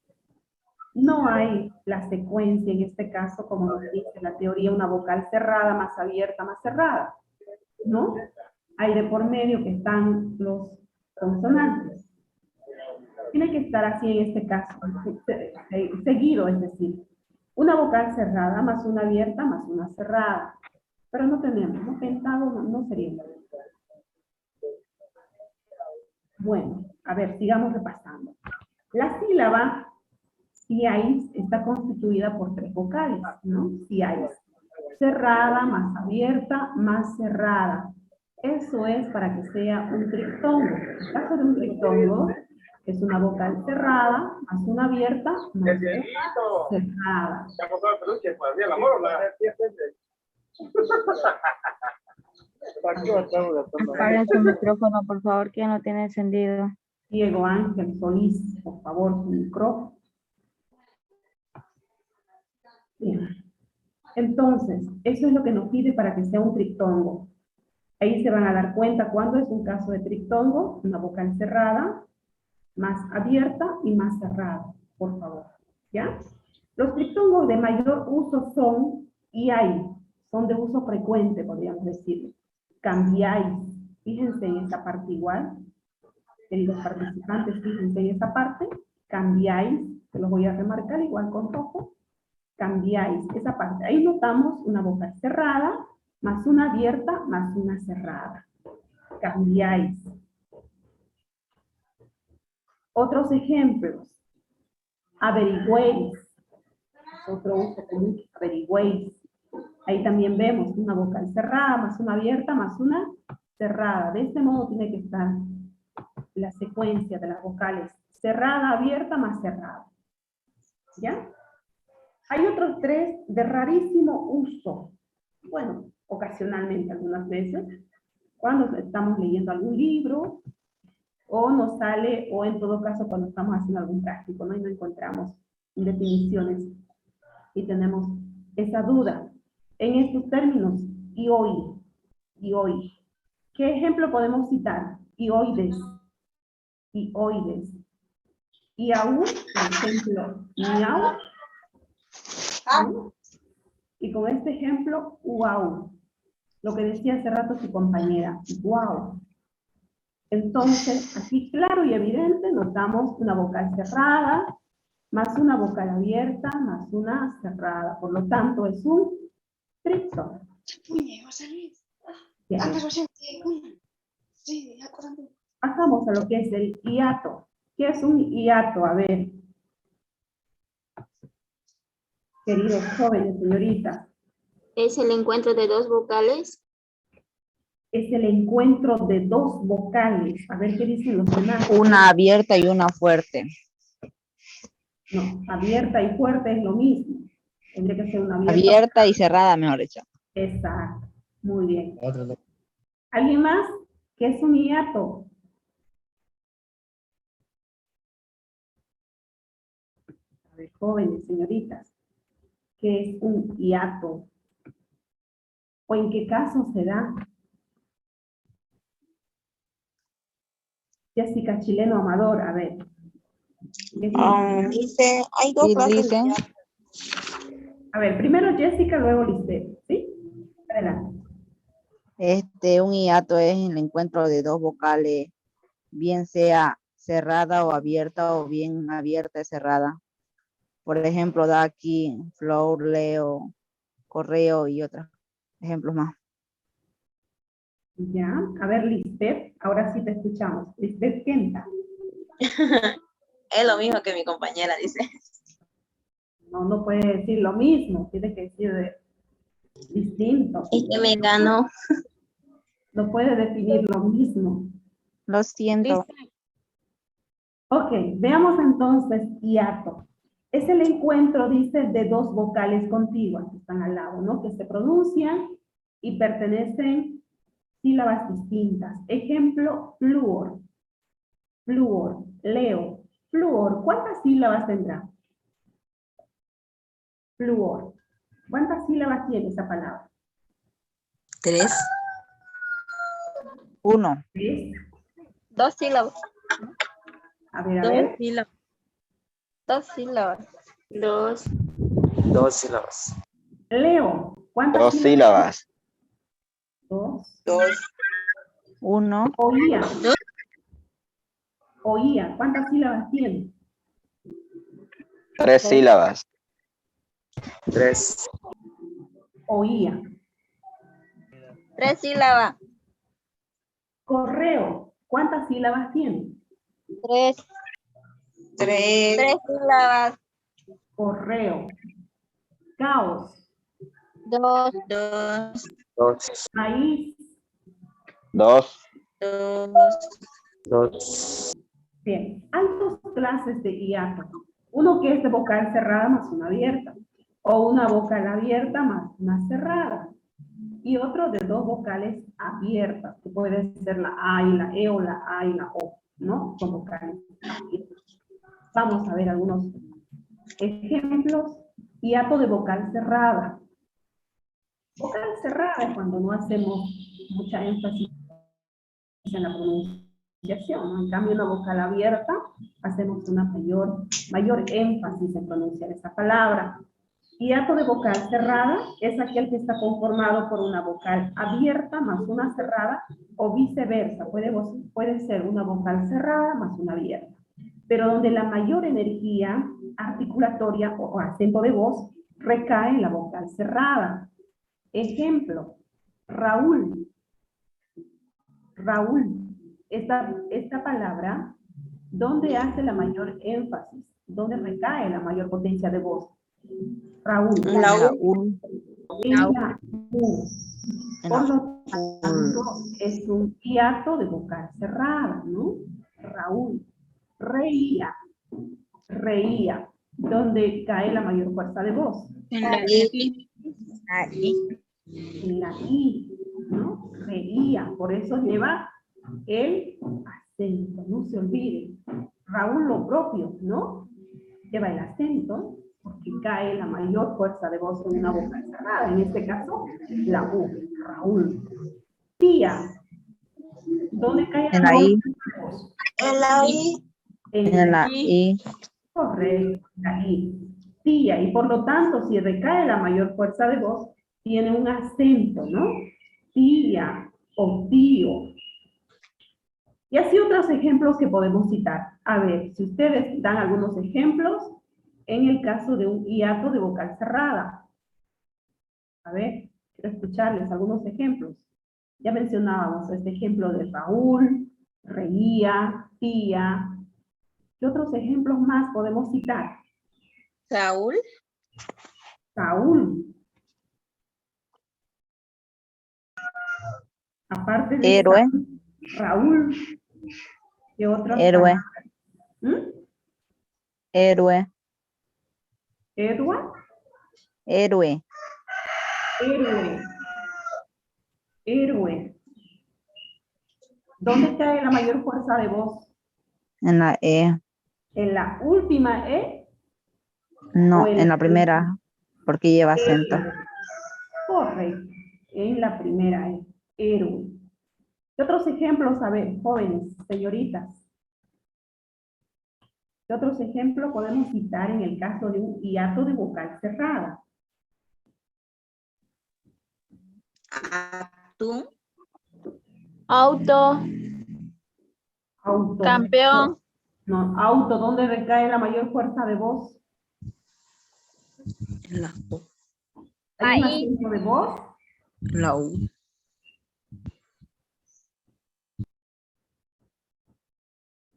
Speaker 1: No hay la secuencia en este caso, como nos dice la teoría, una vocal cerrada, más abierta, más cerrada. ¿No? Hay de por medio que están los consonantes. Tiene que estar así en este caso, seguido, es decir, una vocal cerrada, más una abierta, más una cerrada. Pero no tenemos, ¿no? Pentágono no sería. Bueno, a ver, sigamos repasando. La sílaba CIAIS está constituida por 3 vocales, ¿no? CIAIS. Cerrada, más abierta, más cerrada. Eso es para que sea un triptongo. En el caso de un triptongo, es una vocal cerrada, más una abierta, más una cerrada.
Speaker 10: Apaga su micrófono, por favor, que no tiene encendido.
Speaker 1: Diego Ángel Solís, por favor, su micrófono. Bien. Entonces, eso es lo que nos pide para que sea un triptongo. Ahí se van a dar cuenta cuando es un caso de triptongo, una vocal cerrada, más abierta y más cerrada, por favor. ¿Ya? Los triptongos de mayor uso son y hay, son de uso frecuente, podríamos decir. Cambiáis, fíjense en esta parte igual. Queridos participantes, fíjense en esta parte. Cambiáis, se los voy a remarcar igual con rojo. Cambiáis esa parte. Ahí notamos una vocal cerrada, más una abierta, más una cerrada. Cambiáis. Otros ejemplos. Averigüéis. Otro uso común, averigüéis. Ahí también vemos una vocal cerrada, más una abierta, más una cerrada. De este modo tiene que estar la secuencia de las vocales. Cerrada, abierta, más cerrada. ¿Ya? Hay otros tres de rarísimo uso. Bueno, ocasionalmente, algunas veces, cuando estamos leyendo algún libro, o nos sale, o en todo caso cuando estamos haciendo algún práctico, ¿no? Y no encontramos definiciones y tenemos esa duda. En estos términos, y hoy. ¿Qué ejemplo podemos citar? Ioides. Y aún, por ejemplo, miau. Y con este ejemplo, wow. Lo que decía hace rato su compañera, wow. Entonces, aquí claro y evidente notamos una vocal cerrada, más una vocal abierta, más una cerrada. Por lo tanto, es un triptongo. Bien. Pasamos a lo que es el hiato. ¿Qué es un hiato? A ver. Queridos jóvenes, señoritas.
Speaker 13: Es el encuentro de dos vocales.
Speaker 1: Es el encuentro de dos vocales. A ver qué dicen los demás.
Speaker 11: Una abierta y una fuerte.
Speaker 1: No, abierta y fuerte es lo mismo. Tendría que ser una abierta.
Speaker 11: Abierta y cerrada, mejor dicho.
Speaker 1: Exacto. Muy bien. ¿Alguien más? ¿Qué es un hiato? A ver, jóvenes, señoritas. ¿Qué es un hiato? ¿O en qué caso se da? Jessica Chileno Amador, a ver.
Speaker 3: Dice, hay dos clases de hiato.
Speaker 1: A ver, primero Jessica, luego Lisbeth, ¿sí? Adelante.
Speaker 11: Un hiato es el encuentro de dos vocales, bien sea cerrada o bien abierta y cerrada. Por ejemplo, da aquí Flor, Leo, Correo y otros ejemplos más.
Speaker 1: Ya, a ver, Lisbeth, ahora sí te escuchamos. Lisbeth Kenta.
Speaker 3: Es lo mismo que mi compañera dice.
Speaker 1: No puede decir lo mismo, tiene que decir distinto.
Speaker 3: Es que me ganó.
Speaker 1: No puede definir lo mismo.
Speaker 11: Lo siento.
Speaker 1: Ok, veamos entonces hiato. Es el encuentro, dice, de dos vocales contiguas que están al lado, ¿no? Que se pronuncian y pertenecen sílabas distintas. Ejemplo, flúor. Flúor, Leo. Flúor, ¿cuántas sílabas tendrá? Flúor. ¿Cuántas sílabas tiene esa palabra?
Speaker 3: 3.
Speaker 11: 1.
Speaker 1: 3.
Speaker 13: 2 sílabas.
Speaker 1: A ver, a
Speaker 3: 2
Speaker 1: ver.
Speaker 3: sílabas. 2 sílabas.
Speaker 13: 2.
Speaker 9: 2 sílabas.
Speaker 1: Leo, ¿cuántas
Speaker 9: 2 sílabas.
Speaker 1: 2.
Speaker 11: 1.
Speaker 1: Oía. Oía, ¿cuántas sílabas tiene?
Speaker 9: 3 sílabas. 3.
Speaker 1: Oía.
Speaker 13: 3 sílabas.
Speaker 1: Correo, ¿cuántas sílabas tiene?
Speaker 13: 3. 3 sílabas.
Speaker 1: Correo. Caos.
Speaker 13: 2.
Speaker 9: 2.
Speaker 1: Maíz.
Speaker 9: 2.
Speaker 3: 2.
Speaker 1: Bien, hay dos clases de hiato. Uno que es de vocal cerrada más una abierta. O una vocal abierta más una cerrada. Y otro de dos vocales abiertas, que puede ser la A y la E o la A y la O, ¿no? Son vocales abiertas. Vamos a ver algunos ejemplos. Hiato de vocal cerrada. Vocal cerrada es cuando no hacemos mucha énfasis en la pronunciación, ¿no? En cambio, una vocal abierta, hacemos una mayor énfasis en pronunciar esa palabra. Hiato de vocal cerrada es aquel que está conformado por una vocal abierta más una cerrada, o viceversa, puede ser una vocal cerrada más una abierta, pero donde la mayor energía articulatoria o acento de voz recae en la vocal cerrada. Ejemplo, Raúl. Raúl. Esta palabra, ¿dónde hace la mayor énfasis? ¿Dónde recae la mayor potencia de voz? Raúl.
Speaker 3: La U.
Speaker 1: En la U. Por lo tanto, es un hiato de vocal cerrada, ¿no? Raúl. Reía. Reía. ¿Dónde cae la mayor fuerza de voz?
Speaker 3: En la I.
Speaker 1: En la I, ¿no? Reía. Por eso lleva el acento, no se olvide. Raúl lo propio, ¿no? Lleva el acento porque cae la mayor fuerza de voz en una vocal cerrada. En este caso, la U. Raúl. Tía. ¿Dónde cae
Speaker 11: En la I.
Speaker 1: voz?
Speaker 3: En la I.
Speaker 11: En la I.
Speaker 1: Correcto, la I. Tía. Y por lo tanto, si recae la mayor fuerza de voz, tiene un acento, ¿no? Tía o tío. Y así otros ejemplos que podemos citar. A ver, si ustedes dan algunos ejemplos en el caso de un hiato de vocal cerrada. A ver, quiero escucharles algunos ejemplos. Ya mencionábamos este ejemplo de Raúl, reía, tía. ¿Qué otros ejemplos más podemos citar?
Speaker 3: Saúl.
Speaker 1: Saúl. Aparte de
Speaker 11: Héroe.
Speaker 1: Saúl, Raúl. ¿Qué otros?
Speaker 11: Héroe.
Speaker 1: ¿Mm?
Speaker 11: Héroe.
Speaker 1: ¿Edward?
Speaker 11: Héroe.
Speaker 1: Héroe. Héroe. ¿Dónde cae la mayor fuerza de voz?
Speaker 11: En la E.
Speaker 1: ¿En la última E?
Speaker 11: No,
Speaker 1: ¿O
Speaker 11: en la primera, porque lleva acento.
Speaker 1: Correcto. En la primera E. Héroe. ¿Qué otros ejemplos, a ver, jóvenes, señoritas? ¿Qué otros ejemplos podemos citar en el caso de un hiato de vocal cerrada?
Speaker 3: Tú.
Speaker 10: Auto.
Speaker 1: Auto.
Speaker 10: Campeón.
Speaker 1: No, auto, ¿dónde recae la mayor fuerza de voz?
Speaker 3: En la U.
Speaker 1: ¿Hay un
Speaker 10: Ahí.
Speaker 1: acento de voz?
Speaker 3: La U.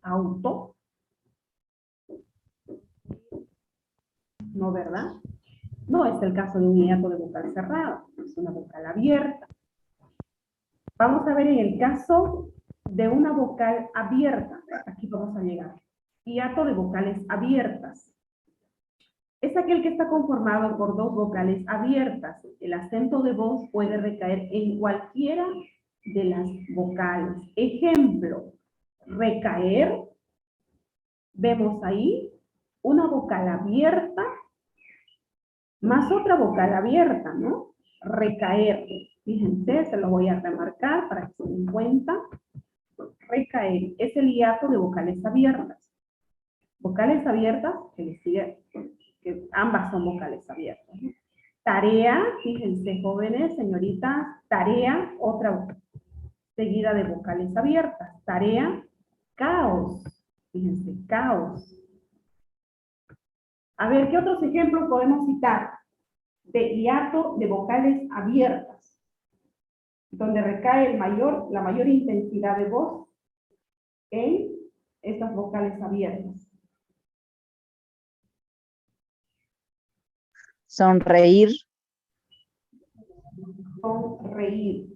Speaker 1: Auto. No, ¿verdad? No es el caso de un hiato de vocal cerrada, es una vocal abierta. Vamos a ver en el caso de una vocal abierta. Aquí vamos a llegar. Hiato de vocales abiertas. Es aquel que está conformado por dos vocales abiertas. El acento de voz puede recaer en cualquiera de las vocales. Ejemplo, recaer. Vemos ahí una vocal abierta más otra vocal abierta, ¿no? Recaer. Fíjense, se lo voy a remarcar para que se den cuenta. Recaer es el hiato de vocales abiertas. Vocales abiertas, que les sigue, que ambas son vocales abiertas, ¿no? Tarea, fíjense, jóvenes, señoritas, tarea, otra seguida de vocales abiertas. Tarea, caos. Fíjense, caos. A ver, ¿qué otros ejemplos podemos citar de hiato de vocales abiertas? Donde recae la mayor intensidad de voz en estas vocales abiertas.
Speaker 11: Sonreír.
Speaker 1: Sonreír.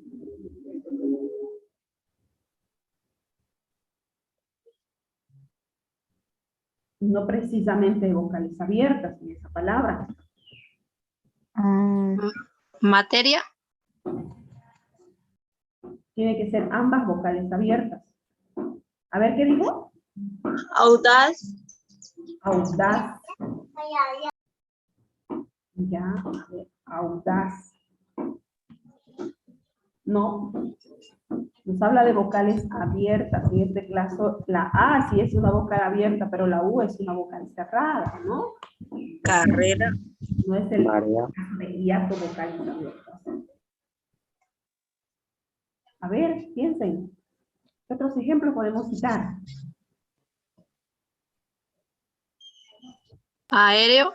Speaker 1: No precisamente vocales abiertas en esa palabra.
Speaker 3: Materia.
Speaker 1: Tiene que ser ambas vocales abiertas. A ver, ¿qué dijo?
Speaker 3: Audaz.
Speaker 1: Audaz. Ya, a ver, audaz. No. Nos habla de vocales abiertas. En este caso, la A sí es una vocal abierta, pero la U es una vocal cerrada, ¿no?
Speaker 3: Carrera.
Speaker 1: No es el
Speaker 9: María.
Speaker 1: caso de hiato vocales abiertas. A ver, piensen. ¿Qué otros ejemplos podemos citar?
Speaker 3: Aéreo.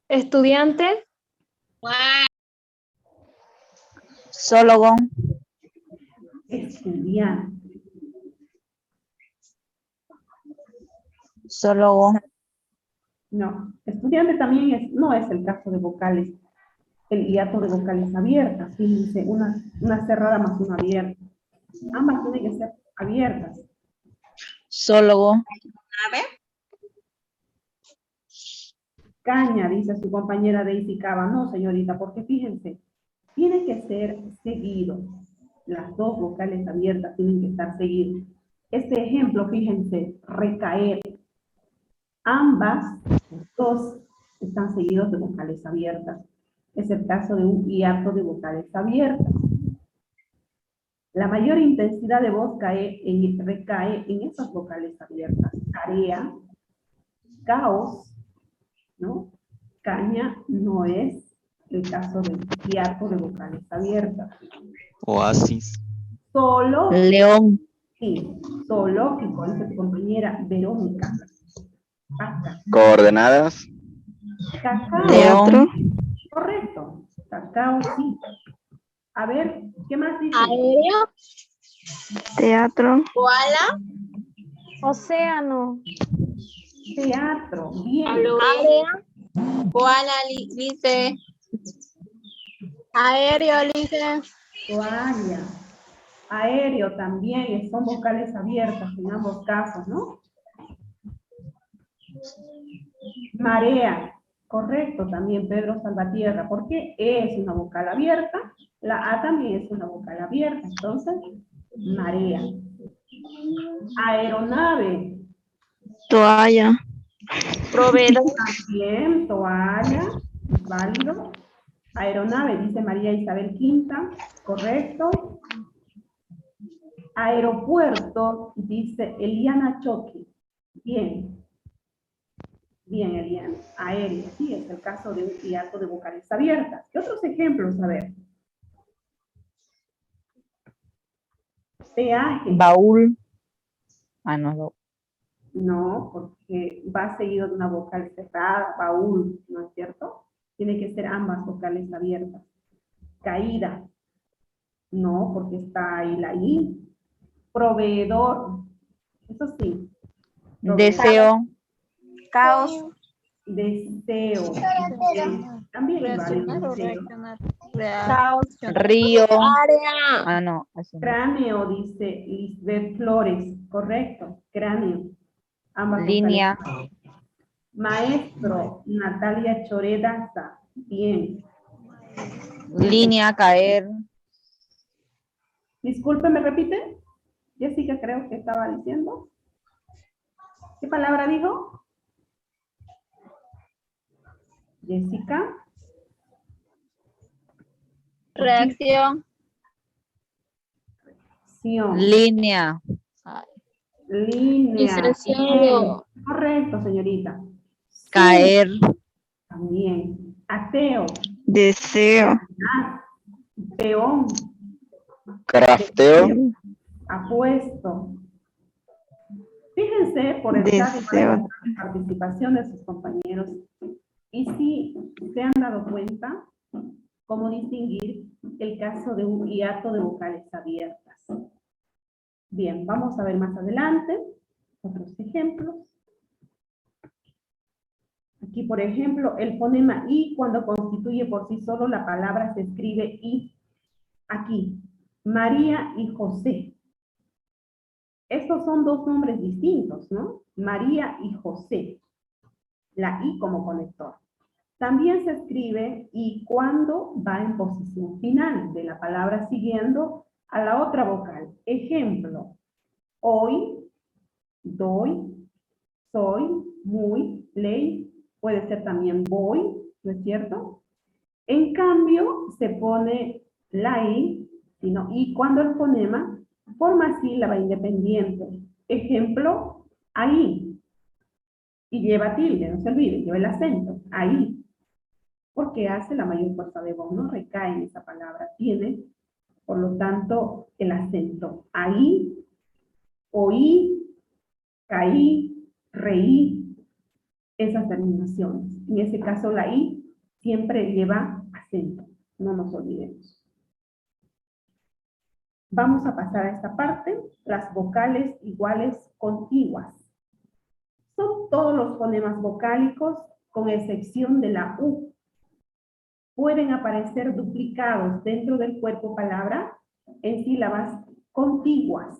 Speaker 10: Estudiante.
Speaker 11: Zoólogo.
Speaker 1: Estudiante.
Speaker 11: Zoólogo.
Speaker 1: No, estudiante también no es el caso de vocales, el hiato de vocales abiertas, fíjense, una cerrada más una abierta. Ambas tienen que ser abiertas.
Speaker 11: Zoólogo.
Speaker 3: A ver.
Speaker 1: Caña, dice su compañera Daisy Cava. No, señorita, porque fíjense, tiene que ser seguido. Las dos vocales abiertas tienen que estar seguidas. Este ejemplo, fíjense, recaer. Ambas, dos, están seguidos de vocales abiertas. Es el caso de un hiato de vocales abiertas. La mayor intensidad de voz recae en esas vocales abiertas. Tarea, caos, ¿no? Caña no es el caso del hiato de vocales abiertas.
Speaker 5: Oasis.
Speaker 1: Solo.
Speaker 11: León.
Speaker 1: Sí, solo que con tu compañera Verónica. Acá.
Speaker 9: Coordenadas.
Speaker 1: Cacao.
Speaker 11: Teatro.
Speaker 1: Correcto. Cacao, sí. A ver, ¿qué más dice?
Speaker 13: Aéreo.
Speaker 4: Teatro.
Speaker 3: Koala.
Speaker 4: Océano.
Speaker 1: Teatro, bien.
Speaker 3: Área. Koala, dice.
Speaker 13: Aéreo, dice.
Speaker 1: Toalla. Aéreo también, son vocales abiertas en ambos casos, ¿no? Marea, correcto también, Pedro Salvatierra, porque E es una vocal abierta, la A también es una vocal abierta, entonces, marea. Aeronave.
Speaker 4: Toalla.
Speaker 3: Proveedor.
Speaker 1: También, toalla, válido. Aeronave, dice María Isabel Quinta, correcto. Aeropuerto, dice Eliana Choqui. Bien. Bien, Eliana. Aéreo, sí, es el caso de un hiato de vocales abiertas. ¿Qué otros ejemplos? A ver. Peaje.
Speaker 11: Baúl. Ah, no.
Speaker 1: No, porque va seguido de una vocal cerrada, baúl, ¿no es cierto? Tiene que ser ambas vocales abiertas. Caída. No, porque está ahí la I. Proveedor. Eso sí.
Speaker 11: Deseo.
Speaker 3: Caos.
Speaker 1: Deseo. También es válido. Deseo.
Speaker 3: Caos.
Speaker 11: Río.
Speaker 13: Área.
Speaker 11: Ah, no. Así no.
Speaker 1: Cráneo, dice Lisbeth Flores. Correcto. Cráneo. Ambas
Speaker 11: Línea.
Speaker 1: vocales. Maestro, Natalia Choredaza. Bien.
Speaker 11: Línea, caer.
Speaker 1: Disculpe, ¿me repite? Jessica creo que estaba diciendo. ¿Qué palabra dijo? Jessica.
Speaker 13: Reacción.
Speaker 11: Línea.
Speaker 1: Línea.
Speaker 13: Licenciado.
Speaker 1: Bien. Correcto, señorita.
Speaker 11: Caer.
Speaker 1: También. Ateo.
Speaker 4: Deseo.
Speaker 1: Peón.
Speaker 9: Crafteo.
Speaker 1: Apuesto. Fíjense por el chat y por la participación de sus compañeros. Y si se han dado cuenta cómo distinguir el caso de un hiato de vocales abiertas. Bien, vamos a ver más adelante otros ejemplos. Aquí, por ejemplo, el fonema I, cuando constituye por sí solo la palabra, se escribe I. Aquí, María y José. Estos son dos nombres distintos, ¿no? María y José. La I como conector. También se escribe I cuando va en posición final de la palabra siguiendo a la otra vocal. Ejemplo, hoy, doy, soy, muy, ley, puede ser también voy, ¿no es cierto? En cambio, se pone la I, sino I cuando el fonema forma sílaba independiente. Ejemplo, ahí. Y lleva tilde, no se olvide, lleva el acento, ahí. Porque hace la mayor fuerza de voz, no recae en esa palabra. Tiene, por lo tanto, el acento. Ahí, oí, caí, reí, esas terminaciones. En ese caso, la I siempre lleva acento, no nos olvidemos. Vamos a pasar a esta parte, las vocales iguales contiguas. Son todos los fonemas vocálicos, con excepción de la U. Pueden aparecer duplicados dentro del cuerpo palabra en sílabas contiguas.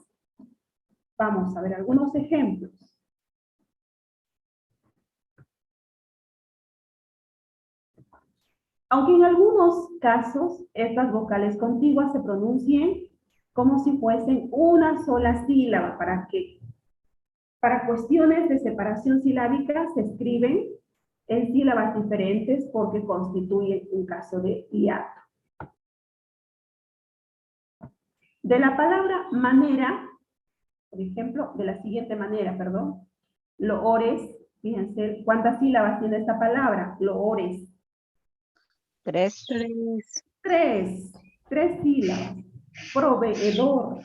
Speaker 1: Vamos a ver algunos ejemplos. Aunque en algunos casos estas vocales contiguas se pronuncien como si fuesen una sola sílaba, para cuestiones de separación silábica se escriben en sílabas diferentes porque constituyen un caso de hiato. De la palabra manera, por ejemplo, de la siguiente manera, perdón, loores, fíjense cuántas sílabas tiene esta palabra, loores.
Speaker 11: 3.
Speaker 1: Tres sílabas. Proveedor.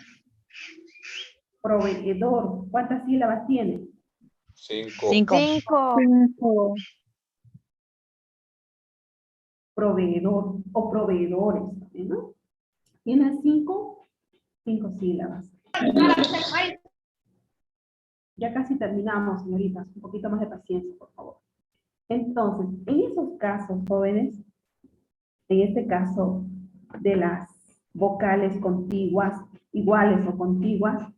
Speaker 1: Proveedor. ¿Cuántas sílabas tiene?
Speaker 11: 5.
Speaker 1: Proveedor o proveedores, ¿no? Tiene 5 sílabas. Ya casi terminamos, señoritas. Un poquito más de paciencia, por favor. Entonces, en esos casos, jóvenes, en este caso de las vocales contiguas, iguales o contiguas,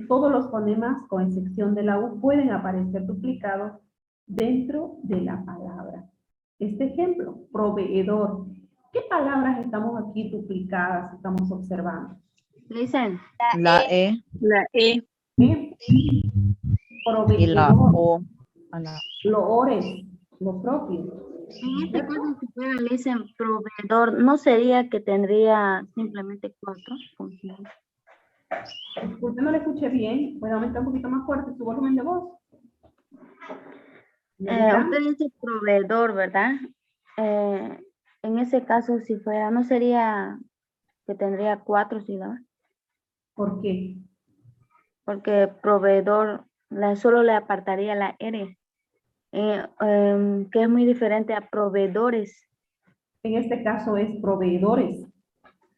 Speaker 1: todos los fonemas, con excepción de la U, pueden aparecer duplicados dentro de la palabra. Este ejemplo, proveedor. ¿Qué palabras estamos aquí duplicadas, estamos observando?
Speaker 10: Listen.
Speaker 11: La E.
Speaker 10: La E.
Speaker 1: Proveedor.
Speaker 11: Y la O.
Speaker 1: Loores, lo propio.
Speaker 10: En este caso, si fuera listen, proveedor, ¿no sería que tendría simplemente 4?
Speaker 1: Usted no le escuché bien, puede aumentar un poquito más fuerte su volumen de voz.
Speaker 10: Usted dice proveedor, ¿verdad? En ese caso, si fuera, ¿no sería que tendría 4 sílabas?
Speaker 1: ¿Por qué?
Speaker 10: Porque proveedor solo le apartaría la R, que es muy diferente a proveedores.
Speaker 1: En este caso es proveedores.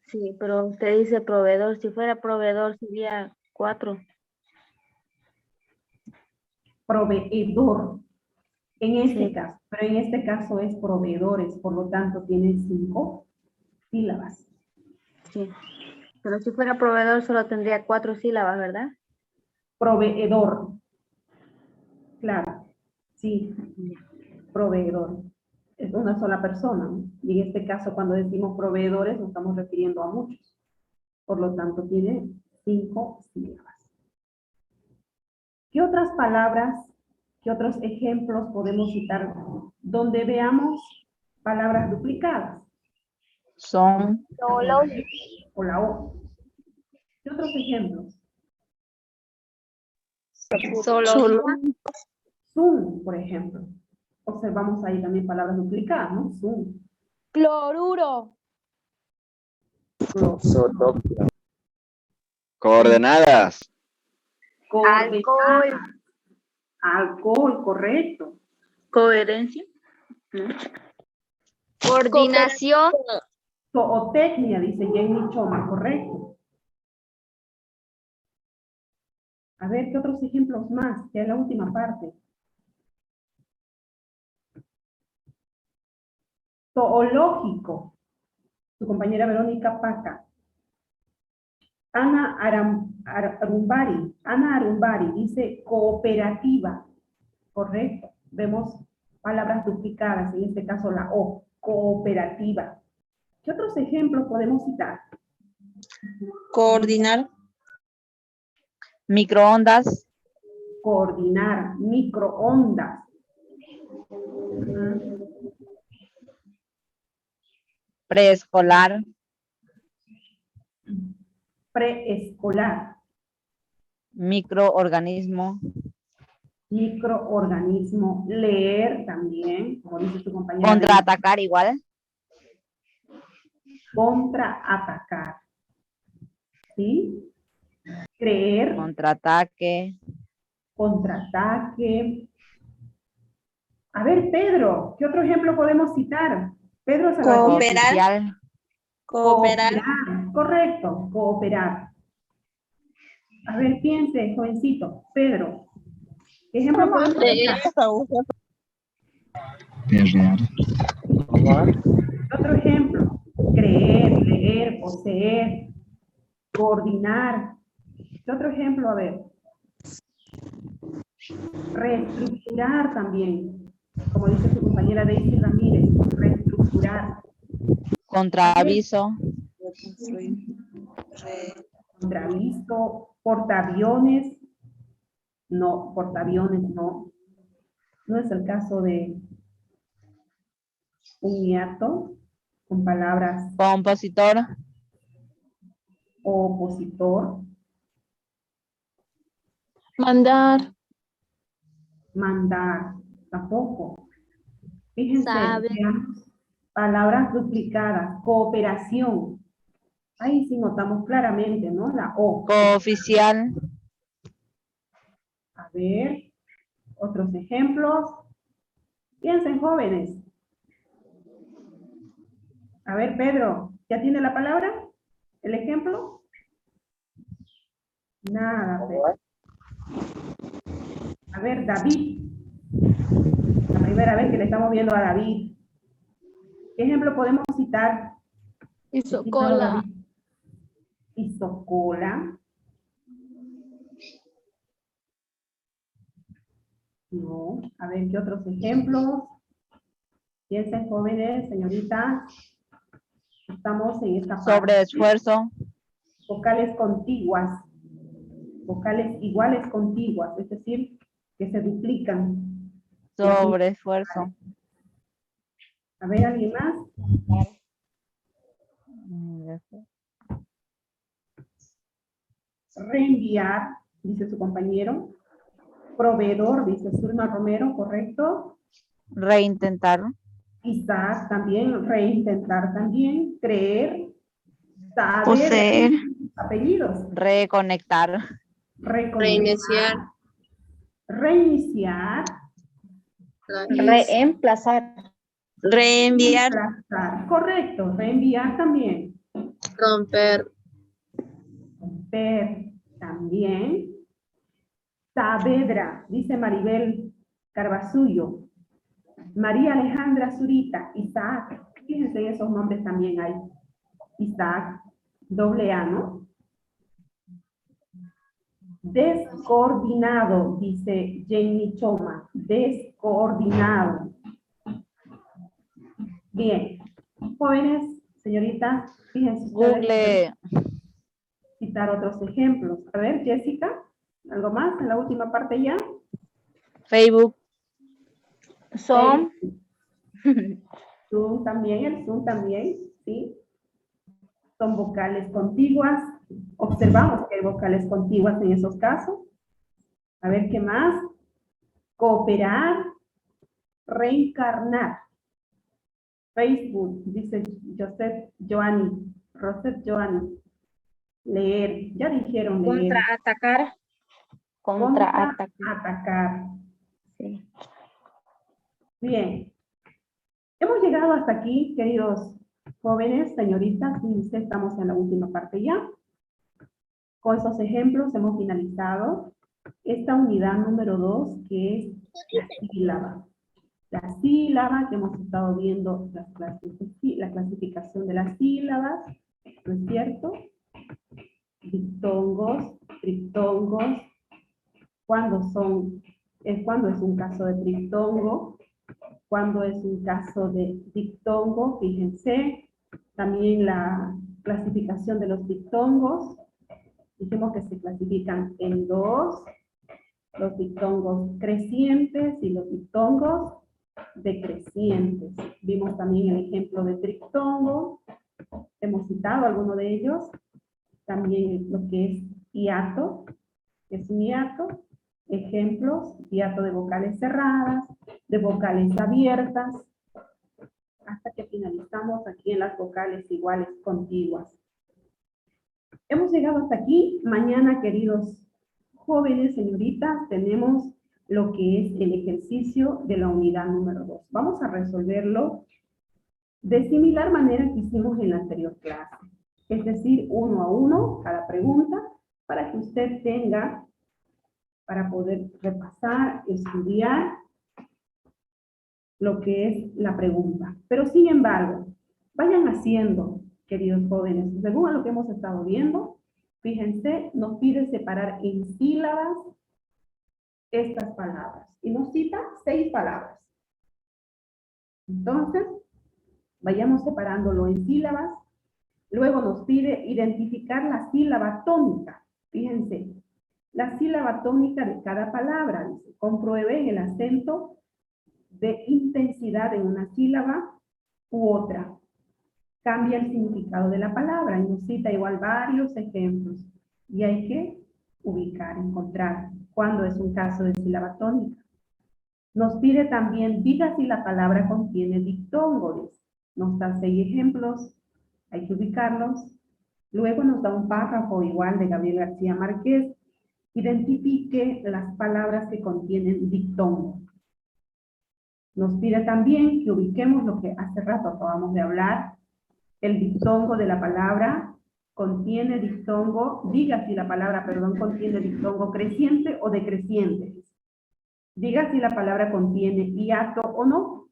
Speaker 10: Sí, pero usted dice proveedor. Si fuera proveedor sería 4.
Speaker 1: Proveedor. En este caso, pero en este caso es proveedores, por lo tanto tiene 5 sílabas.
Speaker 10: Sí, pero si fuera proveedor solo tendría 4 sílabas, ¿verdad?
Speaker 1: Proveedor. Claro, sí, proveedor. Es una sola persona, ¿no? Y en este caso, cuando decimos proveedores, nos estamos refiriendo a muchos. Por lo tanto, tiene 5 sílabas. ¿Qué otras palabras, qué otros ejemplos podemos citar donde veamos palabras duplicadas?
Speaker 11: Son.
Speaker 1: O la O. ¿Qué otros ejemplos?
Speaker 13: Solo.
Speaker 1: Zoom, por ejemplo. Observamos ahí también palabras duplicadas, ¿no? Zoom.
Speaker 13: Cloruro.
Speaker 9: Coordenadas.
Speaker 1: Alcohol. Alcohol, correcto.
Speaker 10: Coherencia.
Speaker 13: Coordinación.
Speaker 1: Zootecnia, dice Jenny Choma, correcto. A ver, ¿qué otros ejemplos más? Ya es la última parte. Zoológico. Su compañera Verónica Paca. Ana Arumbari dice cooperativa. Correcto. Vemos palabras duplicadas, en este caso la O, cooperativa. ¿Qué otros ejemplos podemos citar?
Speaker 3: Coordinar.
Speaker 11: Microondas.
Speaker 1: Coordinar, microondas.
Speaker 11: Preescolar.
Speaker 1: Preescolar.
Speaker 11: Microorganismo.
Speaker 1: Microorganismo. Leer también, como dice tu compañera.
Speaker 11: Contraatacar igual.
Speaker 1: Contraatacar. ¿Sí? Creer.
Speaker 11: Contraataque.
Speaker 1: Contraataque. A ver, Pedro, ¿qué otro ejemplo podemos citar? Pedro Salvatierra.
Speaker 3: Cooperar. Cooperar.
Speaker 1: Cooperar. Correcto, cooperar. A ver, piense, jovencito. Pedro, ¿qué ejemplo podemos citar? Otro ejemplo. Creer, leer, poseer, coordinar. ¿Qué otro ejemplo? A ver. Reestructurar también. Como dice su compañera Daisy Ramírez, reestructurar.
Speaker 11: Contraaviso.
Speaker 1: Contraaviso, portaaviones. No, portaaviones no. No es el caso de un hiato con palabras.
Speaker 11: Compositor.
Speaker 1: Opositor.
Speaker 13: Mandar.
Speaker 1: Mandar. Tampoco. Fíjense,
Speaker 13: Sabe.
Speaker 1: veamos, palabras duplicadas. Cooperación. Ahí sí notamos claramente, ¿no? La O.
Speaker 11: Cooficial.
Speaker 1: A ver, otros ejemplos. Piensen, jóvenes. A ver, Pedro, ¿ya tiene la palabra? ¿El ejemplo? Nada, Pedro. A ver, David. La primera vez que le estamos viendo a David. ¿Qué ejemplo podemos citar?
Speaker 13: Hizo
Speaker 1: Citado
Speaker 13: cola.
Speaker 1: David. Hizo cola. No. A ver, ¿qué otros ejemplos? Piensen, jóvenes, señoritas. Estamos en esta parte.
Speaker 11: Sobreesfuerzo.
Speaker 1: Vocales contiguas. Vocales iguales contiguas, es decir, que se duplican.
Speaker 11: Sobreesfuerzo.
Speaker 1: A ver, ¿alguien más? Reenviar, dice su compañero. Proveedor, dice Zulma Romero, ¿correcto?
Speaker 11: Reintentar.
Speaker 1: Isaac también, reintentar también. Creer. Saber.
Speaker 3: Poseer.
Speaker 1: Apellidos.
Speaker 11: Reconectar.
Speaker 3: Reiniciar.
Speaker 1: Reiniciar.
Speaker 10: Reemplazar.
Speaker 3: Reenviar.
Speaker 1: Reemplazar. Correcto, reenviar también.
Speaker 3: Romper.
Speaker 1: Romper también. Saavedra, dice Maribel Carvasullo. María Alejandra Zurita, Isaac. Fíjense, esos nombres también hay. Isaac, doble A, ¿no? Descoordinado, dice Jamie Choma. Descoordinado. Bien. Jóvenes, señoritas, fíjense ustedes.
Speaker 11: Google.
Speaker 1: Citar otros ejemplos. A ver, Jessica, ¿algo más en la última parte ya?
Speaker 11: Facebook.
Speaker 10: Son.
Speaker 1: Zoom también, el Zoom también, ¿sí? Son vocales contiguas. Observamos que hay vocales contiguas en esos casos. A ver, ¿qué más? Cooperar, reencarnar. Facebook, dice Joseph Joanny, Rosette Joanny. Leer, ya dijeron leer.
Speaker 10: Contraatacar. Contraatacar.
Speaker 1: Contraatacar.
Speaker 10: Sí.
Speaker 1: Bien. Hemos llegado hasta aquí, queridos jóvenes, señoritas, y estamos en la última parte ya. Con esos ejemplos hemos finalizado esta unidad número 2, que es la sílaba. La sílaba, que hemos estado viendo la clasificación de las sílabas, ¿no es cierto? Diptongos, triptongos, cuando es un caso de triptongo, cuando es un caso de diptongo, fíjense, también la clasificación de los diptongos, dijimos que se clasifican en dos, los diptongos crecientes y los diptongos decrecientes. Vimos también el ejemplo de triptongo. Hemos citado alguno de ellos. También lo que es hiato. Es un hiato. Ejemplos, hiato de vocales cerradas, de vocales abiertas, hasta que finalizamos aquí en las vocales iguales contiguas. Hemos llegado hasta aquí. Mañana, queridos jóvenes, señoritas, tenemos lo que es el ejercicio de la unidad número 2. Vamos a resolverlo de similar manera que hicimos en la anterior clase. Es decir, 1 a 1 cada pregunta, para que usted tenga, para poder repasar, estudiar lo que es la pregunta. Pero sin embargo, vayan haciendo, queridos jóvenes, según a lo que hemos estado viendo, fíjense, nos pide separar en sílabas estas palabras. Y nos cita 6 palabras. Entonces, vayamos separándolo en sílabas. Luego nos pide identificar la sílaba tónica. Fíjense, la sílaba tónica de cada palabra. Dice, compruebe el acento de intensidad en una sílaba u otra. Cambia el significado de la palabra. Y nos cita igual varios ejemplos. Y hay que ubicar, encontrar cuándo es un caso de sílaba tónica. Nos pide también, diga si la palabra contiene diptongo. Nos da 6 ejemplos. Hay que ubicarlos. Luego nos da un párrafo igual de Gabriel García Márquez. Identifique las palabras que contienen diptongo. Nos pide también que ubiquemos lo que hace rato acabamos de hablar. El diptongo de la palabra contiene diptongo. Diga si la palabra, perdón, contiene diptongo creciente o decreciente. Diga si la palabra contiene hiato o no.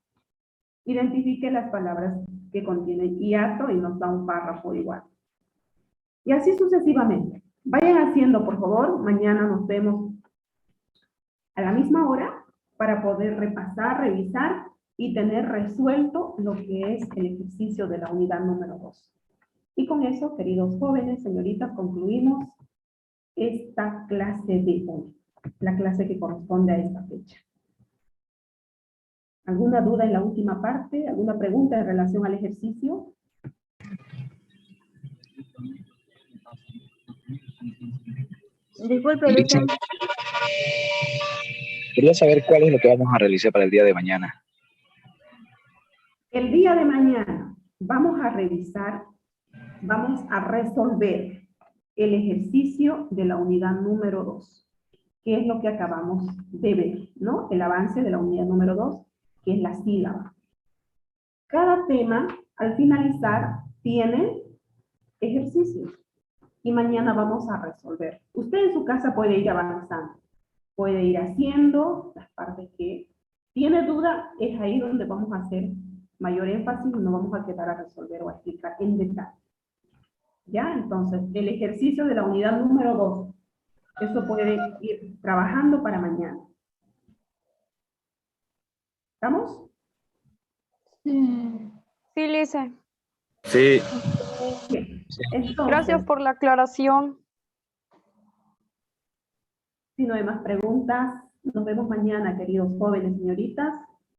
Speaker 1: Identifique las palabras que contienen hiato y nos da un párrafo igual. Y así sucesivamente. Vayan haciendo, por favor. Mañana nos vemos a la misma hora para poder repasar, revisar y tener resuelto lo que es el ejercicio de la unidad número 2. Y con eso, queridos jóvenes, señoritas, concluimos esta clase de hoy. La clase que corresponde a esta fecha. ¿Alguna duda en la última parte? ¿Alguna pregunta en relación al ejercicio?
Speaker 10: Disculpe, Luisa.
Speaker 14: Quería saber cuál es lo que vamos a realizar para el día de mañana.
Speaker 1: El día de mañana vamos a revisar, vamos a resolver el ejercicio de la unidad número 2, que es lo que acabamos de ver, ¿no? El avance de la unidad número 2, que es la sílaba. Cada tema, al finalizar, tiene ejercicios. Y mañana vamos a resolver. Usted en su casa puede ir avanzando. Puede ir haciendo las partes que tiene duda. Es ahí donde vamos a hacer mayor énfasis y no vamos a quedar a resolver o a explicar en detalle. ¿Ya? Entonces, el ejercicio de la unidad número 2. Eso puede ir trabajando para mañana. ¿Estamos?
Speaker 13: Sí.
Speaker 4: Sí, Lisa.
Speaker 7: Sí.
Speaker 1: Bien. Entonces,
Speaker 4: Gracias por la aclaración.
Speaker 1: si no hay más preguntas, nos vemos mañana, queridos jóvenes, señoritas.